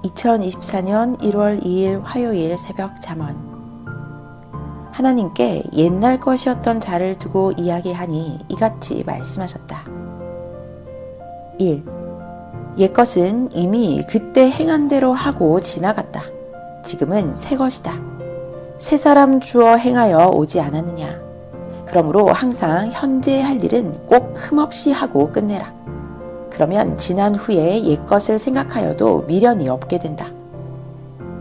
2024년 1월 2일 화요일 새벽 잠언. 하나님께 옛날 것이었던 자를 두고 이야기하니 이같이 말씀하셨다. 1. 옛것은 이미 그때 행한 대로 하고 지나갔다. 지금은 새 것이다. 새 사람 주어 행하여 오지 않았느냐. 그러므로 항상 현재 할 일은 꼭 흠없이 하고 끝내라. 그러면 지난 후에 옛것을 생각하여도 미련이 없게 된다.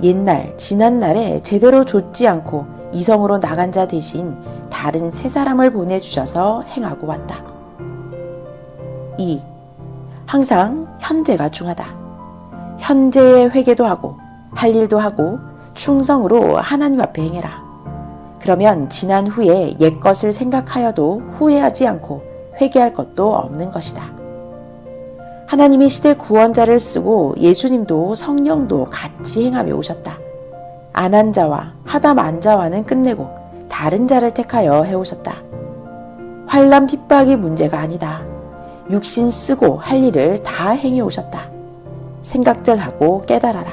옛날, 지난 날에 제대로 좇지 않고 이성으로 나간 자 대신 다른 새 사람을 보내주셔서 행하고 왔다. 2. 항상 현재가 중하다. 현재의 회개도 하고 할 일도 하고 충성으로 하나님 앞에 행해라. 그러면 지난 후에 옛것을 생각하여도 후회하지 않고 회개할 것도 없는 것이다. 하나님이 시대 구원자를 쓰고 예수님도 성령도 같이 행하며 오셨다. 안 한 자와 하다 만 자와는 끝내고 다른 자를 택하여 해오셨다. 환난 핍박이 문제가 아니다. 육신 쓰고 할 일을 다 행해 오셨다. 생각들 하고 깨달아라.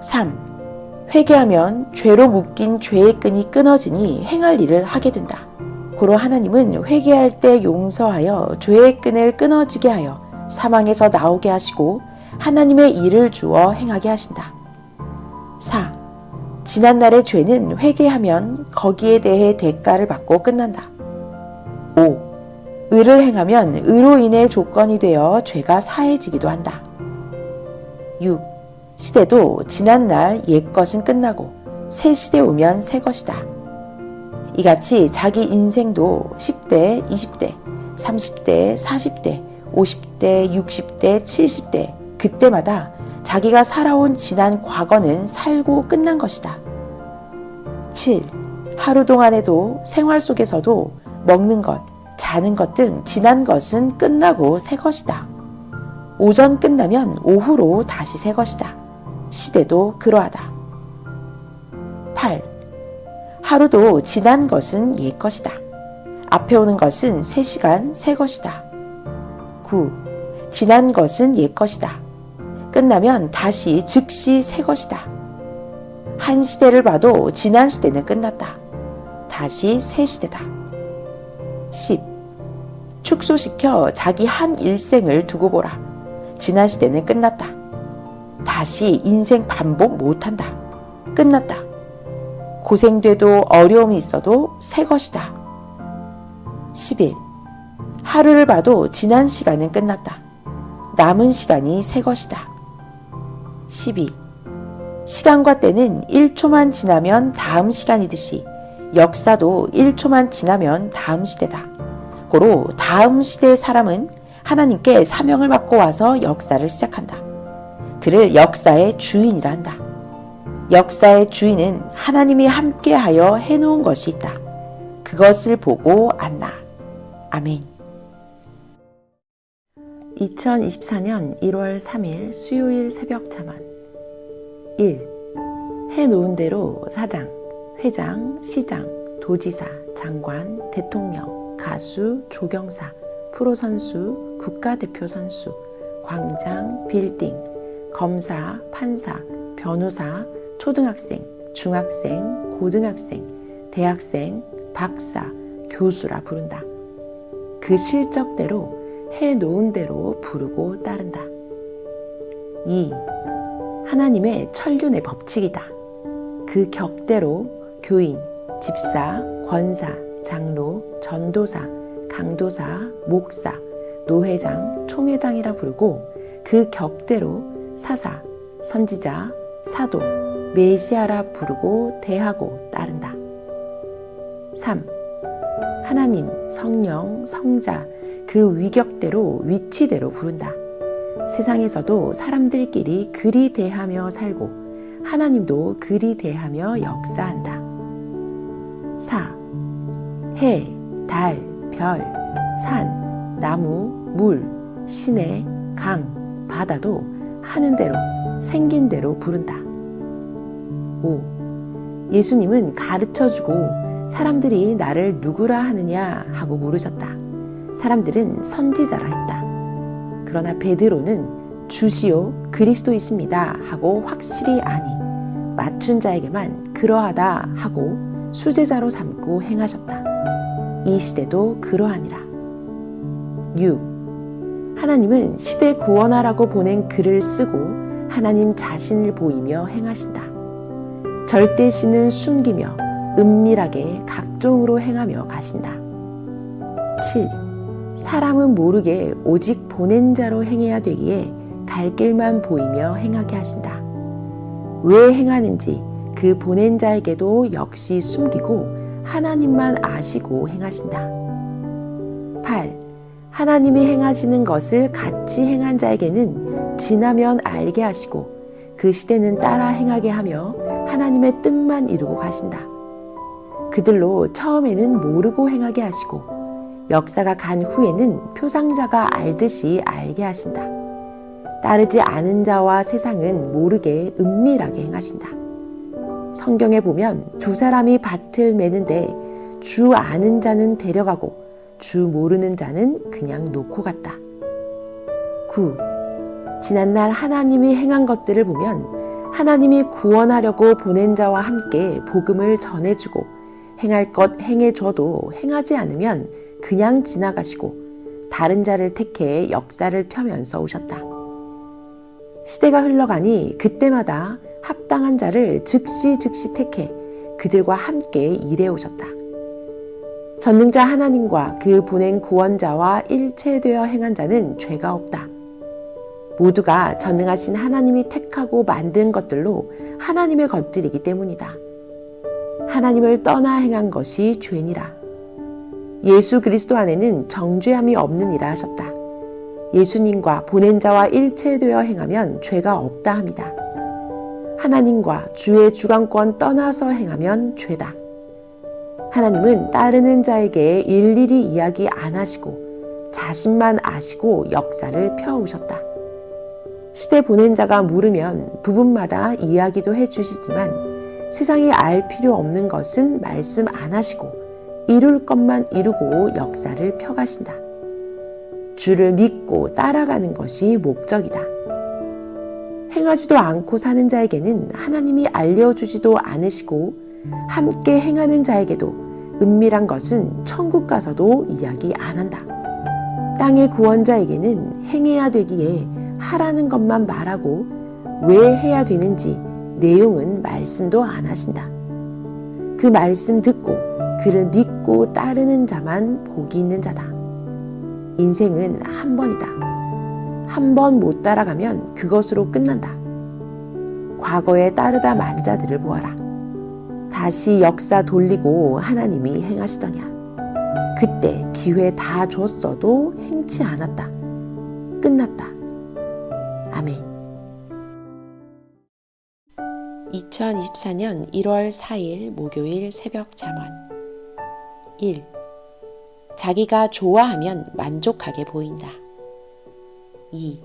3. 회개하면 죄로 묶인 죄의 끈이 끊어지니 행할 일을 하게 된다. 고로 하나님은 회개할 때 용서하여 죄의 끈을 끊어지게 하여 사망에서 나오게 하시고 하나님의 일을 주어 행하게 하신다. 4. 지난날의 죄는 회개하면 거기에 대해 대가를 받고 끝난다. 5. 의를 행하면 의로 인해 조건이 되어 죄가 사해지기도 한다. 6. 시대도 지난날 옛것은 끝나고 새 시대 오면 새 것이다. 이같이 자기 인생도 10대, 20대, 30대, 40대, 50대, 60대, 70대 그때마다 자기가 살아온 지난 과거는 살고 끝난 것이다. 7. 하루 동안에도 생활 속에서도 먹는 것, 자는 것 등 지난 것은 끝나고 새 것이다. 오전 끝나면 오후로 다시 새 것이다. 시대도 그러하다. 8. 하루도 지난 것은 옛 것이다. 앞에 오는 것은 새 시간 새 것이다. 9. 지난 것은 옛 것이다. 끝나면 다시 즉시 새 것이다. 한 시대를 봐도 지난 시대는 끝났다. 다시 새 시대다. 10. 축소시켜 자기 한 일생을 두고 보라. 지난 시대는 끝났다. 다시 인생 반복 못한다. 끝났다. 고생돼도 어려움이 있어도 새 것이다. 11. 하루를 봐도 지난 시간은 끝났다. 남은 시간이 새 것이다. 12. 시간과 때는 1초만 지나면 다음 시간이듯이 역사도 1초만 지나면 다음 시대다. 고로 다음 시대의 사람은 하나님께 사명을 받고 와서 역사를 시작한다. 그를 역사의 주인이라 한다. 역사의 주인은 하나님이 함께하여 해놓은 것이 있다. 그것을 보고 안다. 아멘. 2024년 1월 3일 수요일 새벽 잠언. 1. 해놓은 대로 사장, 회장, 시장, 도지사, 장관, 대통령, 가수, 조경사, 프로선수, 국가대표 선수, 광장, 빌딩, 검사, 판사, 변호사, 초등학생, 중학생, 고등학생, 대학생, 박사, 교수라 부른다. 그 실적대로 해놓은 대로 부르고 따른다. 2. 하나님의 천륜의 법칙이다. 그 격대로 교인, 집사, 권사, 장로, 전도사, 강도사, 목사, 노회장, 총회장이라 부르고 그 격대로 사사, 선지자, 사도, 메시아라 부르고 대하고 따른다. 3. 하나님, 성령, 성자 그 위격대로 위치대로 부른다. 세상에서도 사람들끼리 그리 대하며 살고 하나님도 그리 대하며 역사한다. 4. 해, 달, 별, 산, 나무, 물, 시내, 강, 바다도 하는 대로 생긴 대로 부른다. 5. 예수님은 가르쳐주고 사람들이 나를 누구라 하느냐 하고 물으셨다. 사람들은 선지자라 했다. 그러나 베드로는 주시오 그리스도이십니다 하고 확실히 아니 맞춘 자에게만 그러하다 하고 수제자로 삼고 행하셨다. 이 시대도 그러하니라. 6. 하나님은 시대 구원하라고 보낸 글을 쓰고 하나님 자신을 보이며 행하신다. 절대신은 숨기며 은밀하게 각종으로 행하며 가신다. 7. 사람은 모르게 오직 보낸 자로 행해야 되기에 갈 길만 보이며 행하게 하신다. 왜 행하는지 그 보낸 자에게도 역시 숨기고 하나님만 아시고 행하신다. 8. 하나님이 행하시는 것을 같이 행한 자에게는 지나면 알게 하시고 그 시대는 따라 행하게 하며 하나님의 뜻만 이루고 가신다. 그들로 처음에는 모르고 행하게 하시고 역사가 간 후에는 표상자가 알듯이 알게 하신다. 따르지 않은 자와 세상은 모르게 은밀하게 행하신다. 성경에 보면 두 사람이 밭을 매는데 주 아는 자는 데려가고 주 모르는 자는 그냥 놓고 갔다. 9. 지난날 하나님이 행한 것들을 보면 하나님이 구원하려고 보낸 자와 함께 복음을 전해주고 행할 것 행해줘도 행하지 않으면 그냥 지나가시고 다른 자를 택해 역사를 펴면서 오셨다. 시대가 흘러가니 그때마다 합당한 자를 즉시 택해 그들과 함께 일해 오셨다. 전능자 하나님과 그 보낸 구원자와 일체되어 행한 자는 죄가 없다. 모두가 전능하신 하나님이 택하고 만든 것들로 하나님의 것들이기 때문이다. 하나님을 떠나 행한 것이 죄니라. 예수 그리스도 안에는 정죄함이 없느니라 하셨다. 예수님과 보낸 자와 일체되어 행하면 죄가 없다 함이다. 하나님과 주의 주관권 떠나서 행하면 죄다. 하나님은 따르는 자에게 일일이 이야기 안 하시고 자신만 아시고 역사를 펴오셨다. 시대 보낸 자가 물으면 부분마다 이야기도 해주시지만 세상이 알 필요 없는 것은 말씀 안 하시고 이룰 것만 이루고 역사를 펴가신다. 주를 믿고 따라가는 것이 목적이다. 행하지도 않고 사는 자에게는 하나님이 알려주지도 않으시고 함께 행하는 자에게도 은밀한 것은 천국 가서도 이야기 안 한다. 땅의 구원자에게는 행해야 되기에 하라는 것만 말하고 왜 해야 되는지 내용은 말씀도 안 하신다. 그 말씀 듣고 그를 믿고 따르는 자만 복이 있는 자다. 인생은 한 번이다. 한 번 못 따라가면 그것으로 끝난다. 과거에 따르다 만 자들을 보아라. 다시 역사 돌리고 하나님이 행하시더냐. 그때 기회 다 줬어도 행치 않았다. 끝났다. 아멘. 2024년 1월 4일 목요일 새벽 잠언 1. 자기가 좋아하면 만족하게 보인다. 2.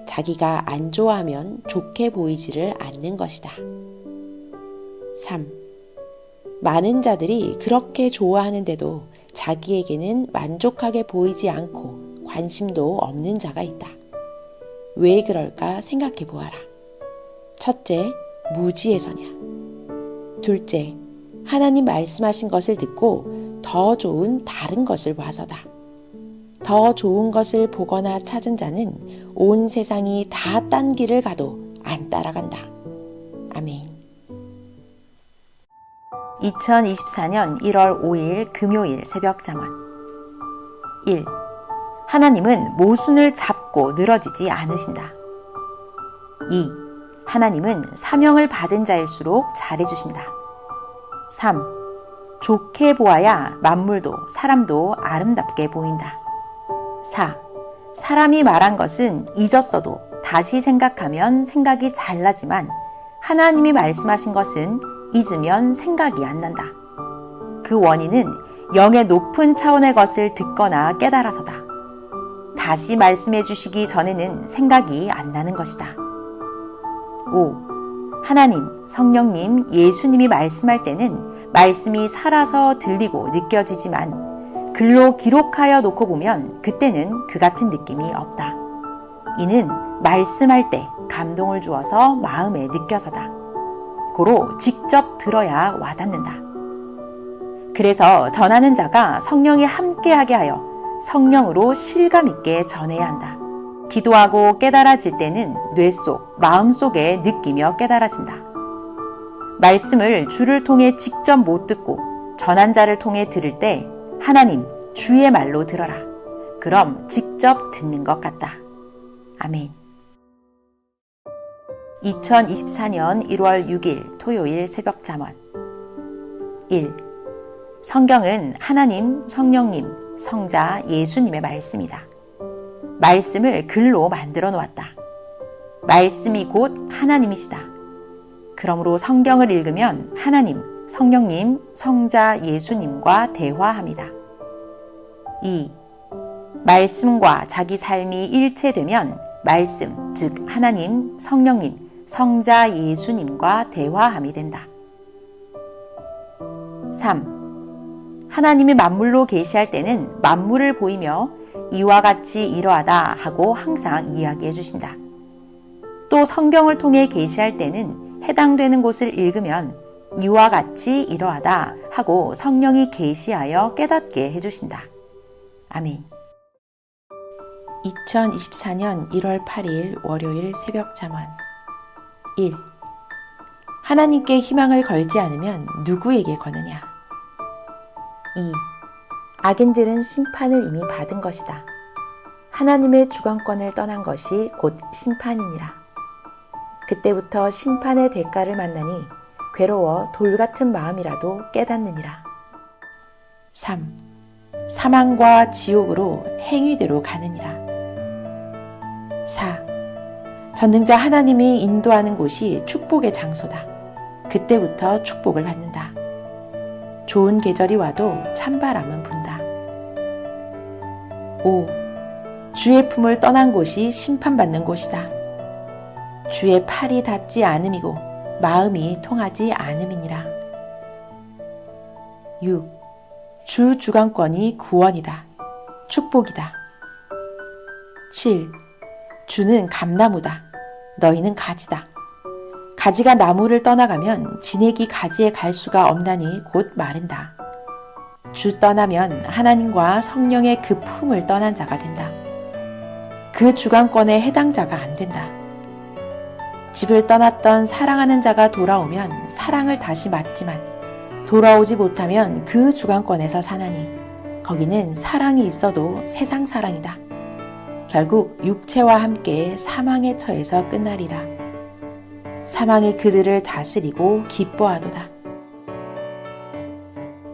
자기가 안 좋아하면 좋게 보이지를 않는 것이다. 3. 많은 자들이 그렇게 좋아하는데도 자기에게는 만족하게 보이지 않고 관심도 없는 자가 있다. 왜 그럴까 생각해 보아라. 첫째, 무지해서냐. 둘째, 하나님 말씀하신 것을 듣고 더 좋은 다른 것을 봐서다. 더 좋은 것을 보거나 찾은 자는 온 세상이 다 딴 길을 가도 안 따라간다. 아멘. 2024년 1월 5일 금요일 새벽 잠언 1. 하나님은 모순을 잡고 늘어지지 않으신다. 2. 하나님은 사명을 받은 자일수록 잘해주신다. 3. 좋게 보아야 만물도 사람도 아름답게 보인다. 4. 사람이 말한 것은 잊었어도 다시 생각하면 생각이 잘 나지만 하나님이 말씀하신 것은 잊으면 생각이 안 난다. 그 원인은 영의 높은 차원의 것을 듣거나 깨달아서다. 다시 말씀해 주시기 전에는 생각이 안 나는 것이다. 5. 하나님, 성령님, 예수님이 말씀할 때는 말씀이 살아서 들리고 느껴지지만 글로 기록하여 놓고 보면 그때는 그 같은 느낌이 없다. 이는 말씀할 때 감동을 주어서 마음에 느껴서다. 고로 직접 들어야 와닿는다. 그래서 전하는 자가 성령이 함께하게 하여 성령으로 실감 있게 전해야 한다. 기도하고 깨달아질 때는 뇌 속, 마음 속에 느끼며 깨달아진다. 말씀을 주를 통해 직접 못 듣고 전한 자를 통해 들을 때 하나님, 주의 말로 들어라. 그럼 직접 듣는 것 같다. 아멘. 2024년 1월 6일 토요일 새벽 잠언 1. 성경은 하나님, 성령님, 성자 예수님의 말씀이다. 말씀을 글로 만들어 놓았다. 말씀이 곧 하나님이시다. 그러므로 성경을 읽으면 하나님, 성령님, 성자 예수님과 대화합니다. 2. 말씀과 자기 삶이 일체되면 말씀, 즉 하나님, 성령님, 성자 예수님과 대화함이 된다. 3. 하나님이 만물로 계시할 때는 만물을 보이며 이와 같이 이러하다 하고 항상 이야기해 주신다. 또 성경을 통해 계시할 때는 해당되는 곳을 읽으면 이와 같이 이러하다 하고 성령이 계시하여 깨닫게 해주신다. 아멘. 2024년 1월 8일 월요일 새벽 잠언 1. 하나님께 희망을 걸지 않으면 누구에게 거느냐? 2. 악인들은 심판을 이미 받은 것이다. 하나님의 주관권을 떠난 것이 곧 심판이니라. 그때부터 심판의 대가를 만나니 괴로워 돌 같은 마음이라도 깨닫느니라. 3. 사망과 지옥으로 행위대로 가느니라. 4. 전능자 하나님이 인도하는 곳이 축복의 장소다. 그때부터 축복을 받는다. 좋은 계절이 와도 찬바람은 분다. 5. 주의 품을 떠난 곳이 심판받는 곳이다. 주의 팔이 닿지 않음이고 마음이 통하지 않음이니라. 6. 주 주관권이 구원이다. 축복이다. 7. 주는 감나무다. 너희는 가지다. 가지가 나무를 떠나가면 진액이 가지에 갈 수가 없나니 곧 마른다. 주 떠나면 하나님과 성령의 그 품을 떠난 자가 된다. 그 주관권에 해당자가 안 된다. 집을 떠났던 사랑하는 자가 돌아오면 사랑을 다시 받지만 돌아오지 못하면 그 주관권에서 사나니 거기는 사랑이 있어도 세상 사랑이다. 결국 육체와 함께 사망의 처에서 끝나리라. 사망이 그들을 다스리고 기뻐하도다.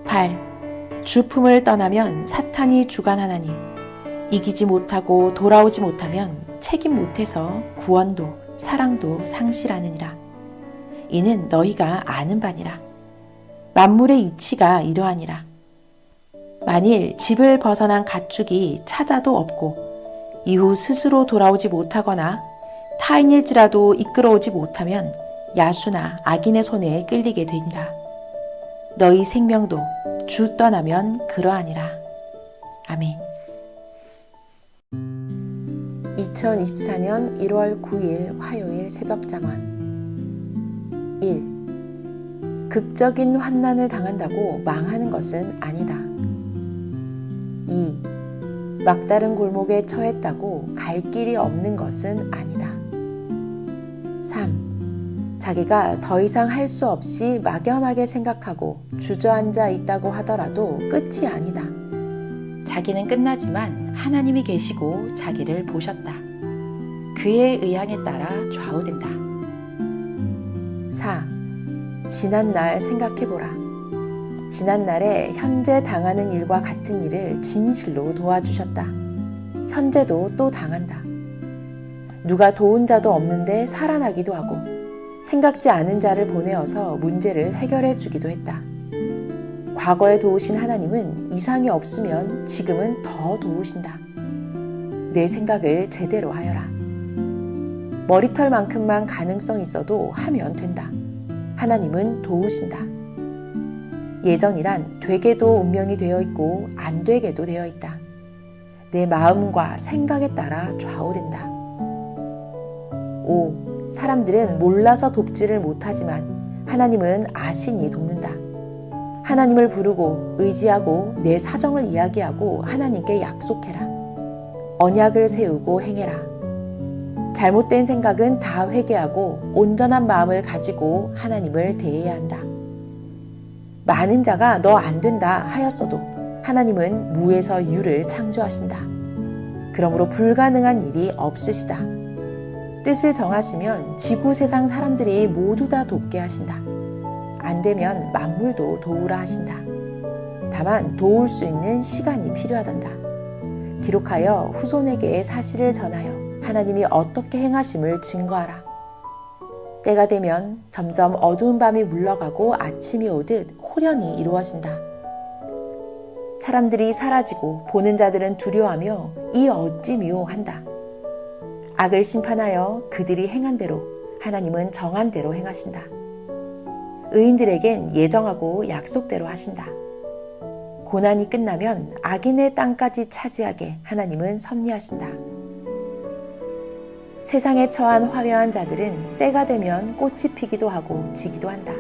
8. 주품을 떠나면 사탄이 주관하나니 이기지 못하고 돌아오지 못하면 책임 못해서 구원도 사랑도 상실하느니라. 이는 너희가 아는 바니라. 만물의 이치가 이러하니라. 만일 집을 벗어난 가축이 찾아도 없고 이후 스스로 돌아오지 못하거나 타인일지라도 이끌어오지 못하면 야수나 악인의 손에 끌리게 되니라. 너희 생명도 주 떠나면 그러하니라. 아멘. 2024년 1월 9일 화요일 새벽 잠언 1. 극적인 환난을 당한다고 망하는 것은 아니다. 2. 막다른 골목에 처했다고 갈 길이 없는 것은 아니다. 3. 자기가 더 이상 할 수 없이 막연하게 생각하고 주저앉아 있다고 하더라도 끝이 아니다. 자기는 끝나지만 하나님이 계시고 자기를 보셨다. 그의 의향에 따라 좌우된다. 4. 지난날 생각해보라. 지난날에 현재 당하는 일과 같은 일을 진실로 도와주셨다. 현재도 또 당한다. 누가 도운 자도 없는데 살아나기도 하고 생각지 않은 자를 보내어서 문제를 해결해 주기도 했다. 과거에 도우신 하나님은 이상이 없으면 지금은 더 도우신다. 내 생각을 제대로 하여라. 머리털만큼만 가능성 있어도 하면 된다. 하나님은 도우신다. 예정이란 되게도 운명이 되어 있고 안 되게도 되어 있다. 내 마음과 생각에 따라 좌우된다. 5. 사람들은 몰라서 돕지를 못하지만 하나님은 아시니 돕는다. 하나님을 부르고 의지하고 내 사정을 이야기하고 하나님께 약속해라. 언약을 세우고 행해라. 잘못된 생각은 다 회개하고 온전한 마음을 가지고 하나님을 대해야 한다. 많은 자가 너 안 된다 하였어도 하나님은 무에서 유를 창조하신다. 그러므로 불가능한 일이 없으시다. 뜻을 정하시면 지구 세상 사람들이 모두 다 돕게 하신다. 안 되면 만물도 도우라 하신다. 다만 도울 수 있는 시간이 필요하단다. 기록하여 후손에게 사실을 전하여 하나님이 어떻게 행하심을 증거하라. 때가 되면 점점 어두운 밤이 물러가고 아침이 오듯 호련히 이루어진다. 사람들이 사라지고 보는 자들은 두려워하며 이 어찌미요 한다. 악을 심판하여 그들이 행한 대로 하나님은 정한 대로 행하신다. 의인들에겐 예정하고 약속대로 하신다. 고난이 끝나면 악인의 땅까지 차지하게 하나님은 섭리하신다. 세상에 처한 화려한 자들은 때가 되면 꽃이 피기도 하고 지기도 한다.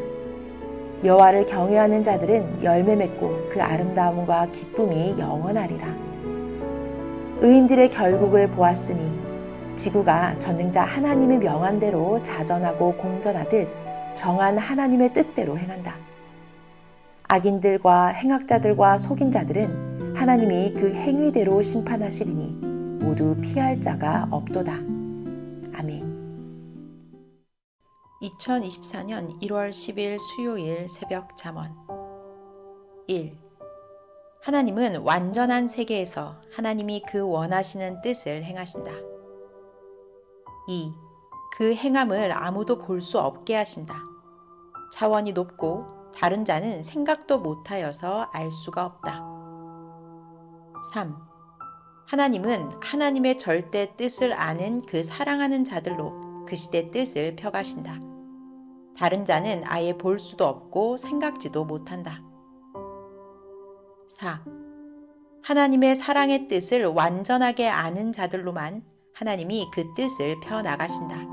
여호와를 경외하는 자들은 열매 맺고 그 아름다움과 기쁨이 영원하리라. 의인들의 결국을 보았으니 지구가 전능자 하나님의 명한 대로 자전하고 공전하듯 정한 하나님의 뜻대로 행한다. 악인들과 행악자들과 속인 자들은 하나님이 그 행위대로 심판하시리니 모두 피할 자가 없도다. 아멘. 2024년 1월 10일 수요일 새벽 잠언 1. 하나님은 완전한 세계에서 하나님이 그 원하시는 뜻을 행하신다. 2. 그 행함을 아무도 볼 수 없게 하신다. 차원이 높고 다른 자는 생각도 못하여서 알 수가 없다. 3. 하나님은 하나님의 절대 뜻을 아는 그 사랑하는 자들로 그 시대 뜻을 펴가신다. 다른 자는 아예 볼 수도 없고 생각지도 못한다. 4. 하나님의 사랑의 뜻을 완전하게 아는 자들로만 하나님이 그 뜻을 펴나가신다.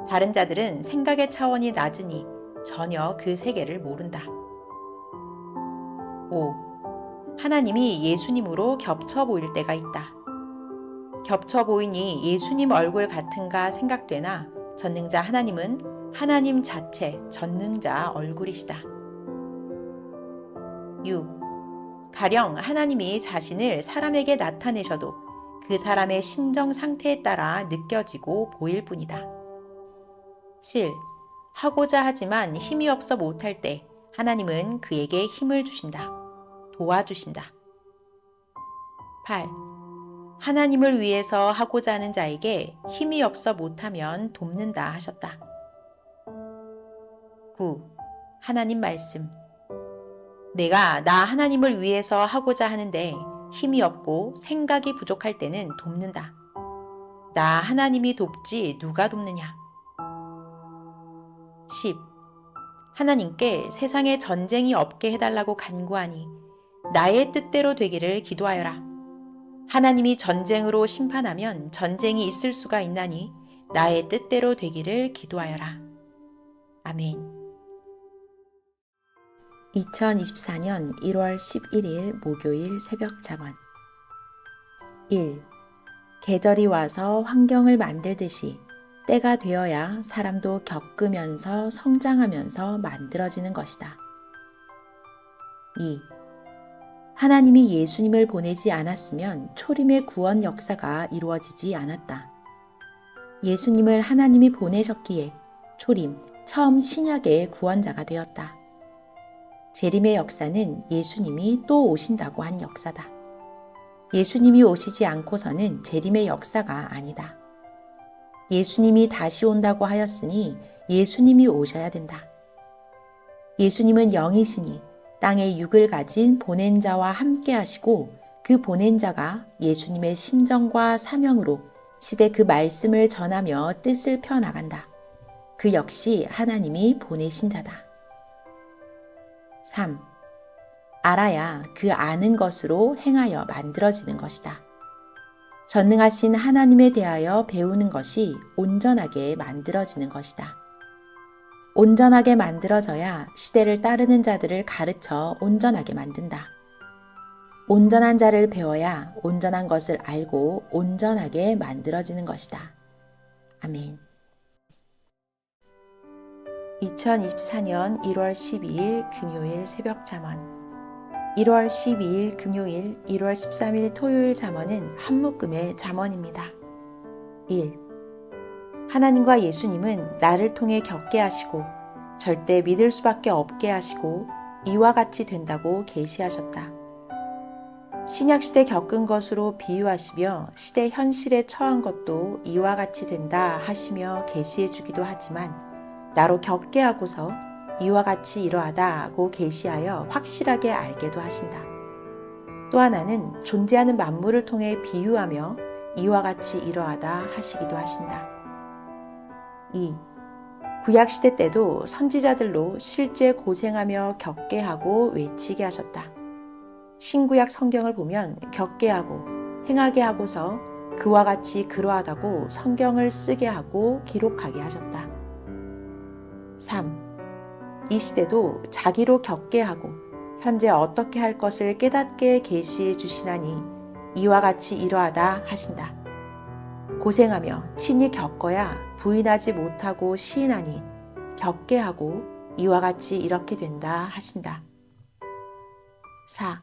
다른 자들은 생각의 차원이 낮으니 전혀 그 세계를 모른다. 5. 하나님이 예수님으로 겹쳐 보일 때가 있다. 겹쳐 보이니 예수님 얼굴 같은가 생각되나 전능자 하나님은 하나님 자체 전능자 얼굴이시다. 6. 가령 하나님이 자신을 사람에게 나타내셔도 그 사람의 심정 상태에 따라 느껴지고 보일 뿐이다. 7. 하고자 하지만 힘이 없어 못할 때 하나님은 그에게 힘을 주신다. 도와주신다. 8. 하나님을 위해서 하고자 하는 자에게 힘이 없어 못하면 돕는다 하셨다. 9. 하나님 말씀. 내가 나 하나님을 위해서 하고자 하는데 힘이 없고 생각이 부족할 때는 돕는다. 나 하나님이 돕지 누가 돕느냐. 10. 하나님께 세상에 전쟁이 없게 해달라고 간구하니 나의 뜻대로 되기를 기도하여라. 하나님이 전쟁으로 심판하면 전쟁이 있을 수가 있나니 나의 뜻대로 되기를 기도하여라. 아멘. 2024년 1월 11일 목요일 새벽 잠언 1. 계절이 와서 환경을 만들듯이 때가 되어야 사람도 겪으면서 성장하면서 만들어지는 것이다. 2. 하나님이 예수님을 보내지 않았으면 초림의 구원 역사가 이루어지지 않았다. 예수님을 하나님이 보내셨기에 초림, 처음 신약의 구원자가 되었다. 재림의 역사는 예수님이 또 오신다고 한 역사다. 예수님이 오시지 않고서는 재림의 역사가 아니다. 예수님이 다시 온다고 하였으니 예수님이 오셔야 된다. 예수님은 영이시니 땅에 육을 가진 보낸 자와 함께 하시고 그 보낸 자가 예수님의 심정과 사명으로 시대 그 말씀을 전하며 뜻을 펴나간다. 그 역시 하나님이 보내신 자다. 3. 알아야 그 아는 것으로 행하여 만들어지는 것이다. 전능하신 하나님에 대하여 배우는 것이 온전하게 만들어지는 것이다. 온전하게 만들어져야 시대를 따르는 자들을 가르쳐 온전하게 만든다. 온전한 자를 배워야 온전한 것을 알고 온전하게 만들어지는 것이다. 아멘. 2024년 1월 12일 금요일 새벽 잠언. 1월 12일 금요일, 1월 13일 토요일 잠언은 한 묶음의 잠언입니다. 1. 하나님과 예수님은 나를 통해 겪게 하시고 절대 믿을 수밖에 없게 하시고 이와 같이 된다고 계시하셨다. 신약시대 겪은 것으로 비유하시며 시대 현실에 처한 것도 이와 같이 된다 하시며 계시해 주기도 하지만 나로 겪게 하고서 이와 같이 이러하다고 계시하여 확실하게 알게도 하신다. 또 하나는 존재하는 만물을 통해 비유하며 이와 같이 이러하다 하시기도 하신다. 2. 구약시대 때도 선지자들로 실제 고생하며 겪게 하고 외치게 하셨다. 신구약 성경을 보면 겪게 하고 행하게 하고서 그와 같이 그러하다고 성경을 쓰게 하고 기록하게 하셨다. 3. 이 시대도 자기로 겪게 하고 현재 어떻게 할 것을 깨닫게 계시해 주시나니 이와 같이 이러하다 하신다. 고생하며 친히 겪어야 부인하지 못하고 시인하니 겪게 하고 이와 같이 이렇게 된다 하신다. 4.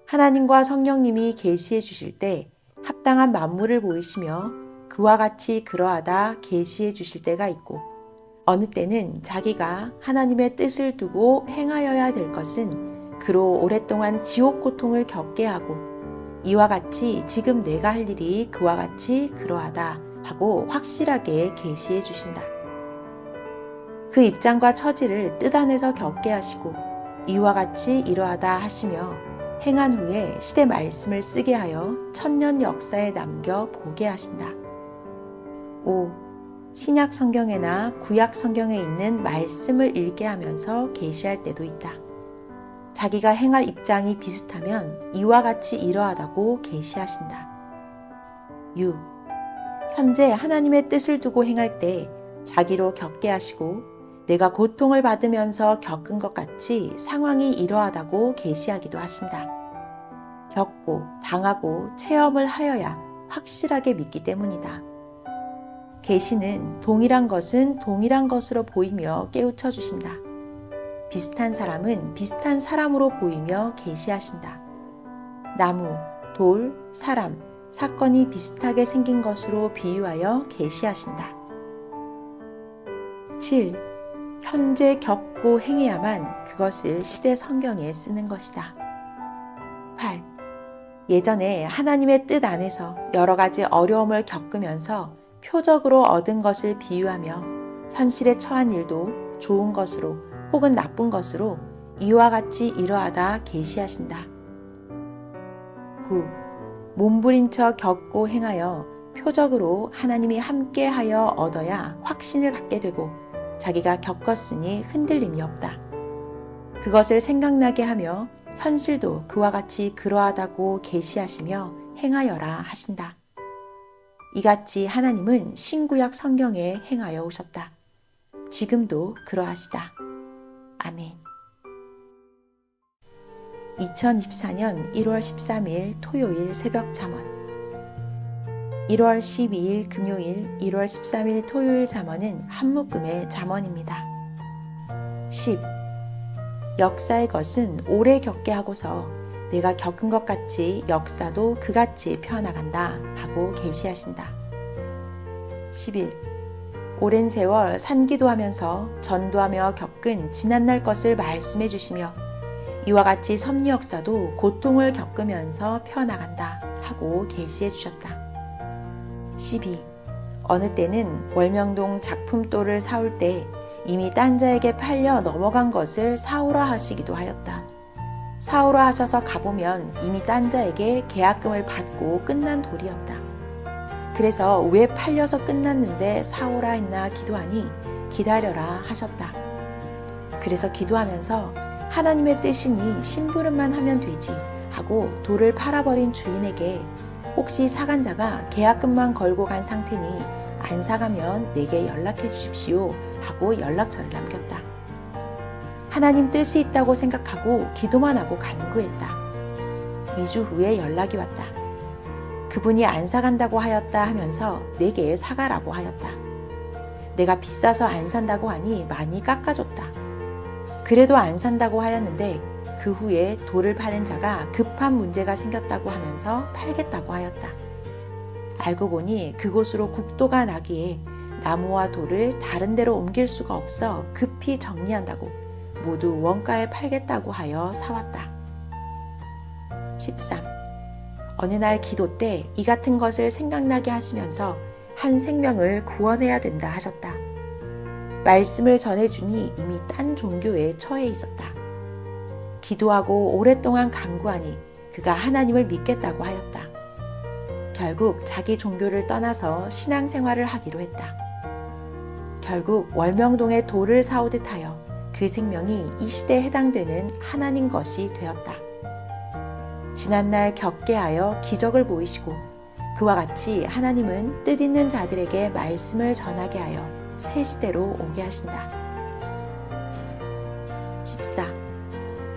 하나님과 성령님이 계시해 주실 때 합당한 만물을 보이시며 그와 같이 그러하다 계시해 주실 때가 있고 어느 때는 자기가 하나님의 뜻을 두고 행하여야 될 것은 그로 오랫동안 지옥 고통을 겪게 하고 이와 같이 지금 내가 할 일이 그와 같이 그러하다 하고 확실하게 계시해 주신다. 그 입장과 처지를 뜻 안에서 겪게 하시고 이와 같이 이러하다 하시며 행한 후에 시대 말씀을 쓰게 하여 천년 역사에 남겨 보게 하신다. 5. 신약 성경에나 구약 성경에 있는 말씀을 읽게 하면서 계시할 때도 있다. 자기가 행할 입장이 비슷하면 이와 같이 이러하다고 계시하신다. 6. 현재 하나님의 뜻을 두고 행할 때 자기로 겪게 하시고 내가 고통을 받으면서 겪은 것 같이 상황이 이러하다고 계시하기도 하신다. 겪고 당하고 체험을 하여야 확실하게 믿기 때문이다. 계시는 동일한 것은 동일한 것으로 보이며 깨우쳐 주신다. 비슷한 사람은 비슷한 사람으로 보이며 계시하신다. 나무, 돌, 사람, 사건이 비슷하게 생긴 것으로 비유하여 계시하신다. 7. 현재 겪고 행해야만 그것을 시대 성경에 쓰는 것이다. 8. 예전에 하나님의 뜻 안에서 여러 가지 어려움을 겪으면서 표적으로 얻은 것을 비유하며 현실에 처한 일도 좋은 것으로 혹은 나쁜 것으로 이와 같이 이러하다 계시하신다. 9. 몸부림쳐 겪고 행하여 표적으로 하나님이 함께하여 얻어야 확신을 갖게 되고 자기가 겪었으니 흔들림이 없다. 그것을 생각나게 하며 현실도 그와 같이 그러하다고 계시하시며 행하여라 하신다. 이같이 하나님은 신구약 성경에 행하여 오셨다. 지금도 그러하시다. 아멘. 2024년 1월 13일 토요일 새벽 잠언. 1월 12일 금요일, 1월 13일 토요일 잠언은 한 묶음의 잠언입니다. 10. 역사의 것은 오래 겪게 하고서 내가 겪은 것 같이 역사도 그같이 펴나간다 하고 계시하신다. 11. 오랜 세월 산기도하면서 전도하며 겪은 지난날 것을 말씀해 주시며 이와 같이 섭리 역사도 고통을 겪으면서 펴나간다 하고 계시해 주셨다. 12. 어느 때는 월명동 작품돌을 사올 때 이미 딴 자에게 팔려 넘어간 것을 사오라 하시기도 하였다. 사오라 하셔서 가보면 이미 딴 자에게 계약금을 받고 끝난 돌이었다. 그래서 왜 팔려서 끝났는데 사오라 했나 기도하니 기다려라 하셨다. 그래서 기도하면서 하나님의 뜻이니 심부름만 하면 되지 하고 돌을 팔아버린 주인에게 혹시 사간 자가 계약금만 걸고 간 상태니 안 사가면 내게 연락해 주십시오 하고 연락처를 남겼다. 하나님 뜻이 있다고 생각하고 기도만 하고 간구했다. 2주 후에 연락이 왔다. 그분이 안 사간다고 하였다 하면서 내게 사가라고 하였다. 내가 비싸서 안 산다고 하니 많이 깎아줬다. 그래도 안 산다고 하였는데 그 후에 돌을 파는 자가 급한 문제가 생겼다고 하면서 팔겠다고 하였다. 알고 보니 그곳으로 국도가 나기에 나무와 돌을 다른 데로 옮길 수가 없어 급히 정리한다고 모두 원가에 팔겠다고 하여 사왔다. 13. 어느 날 기도 때 이 같은 것을 생각나게 하시면서 한 생명을 구원해야 된다 하셨다. 말씀을 전해주니 이미 딴 종교에 처해 있었다. 기도하고 오랫동안 간구하니 그가 하나님을 믿겠다고 하였다. 결국 자기 종교를 떠나서 신앙생활을 하기로 했다. 결국 월명동에 돌을 사오듯 하여 그 생명이 이 시대에 해당되는 하나님 것이 되었다. 지난날 격계하여 기적을 보이시고 그와 같이 하나님은 뜻있는 자들에게 말씀을 전하게 하여 새 시대로 오게 하신다. 14.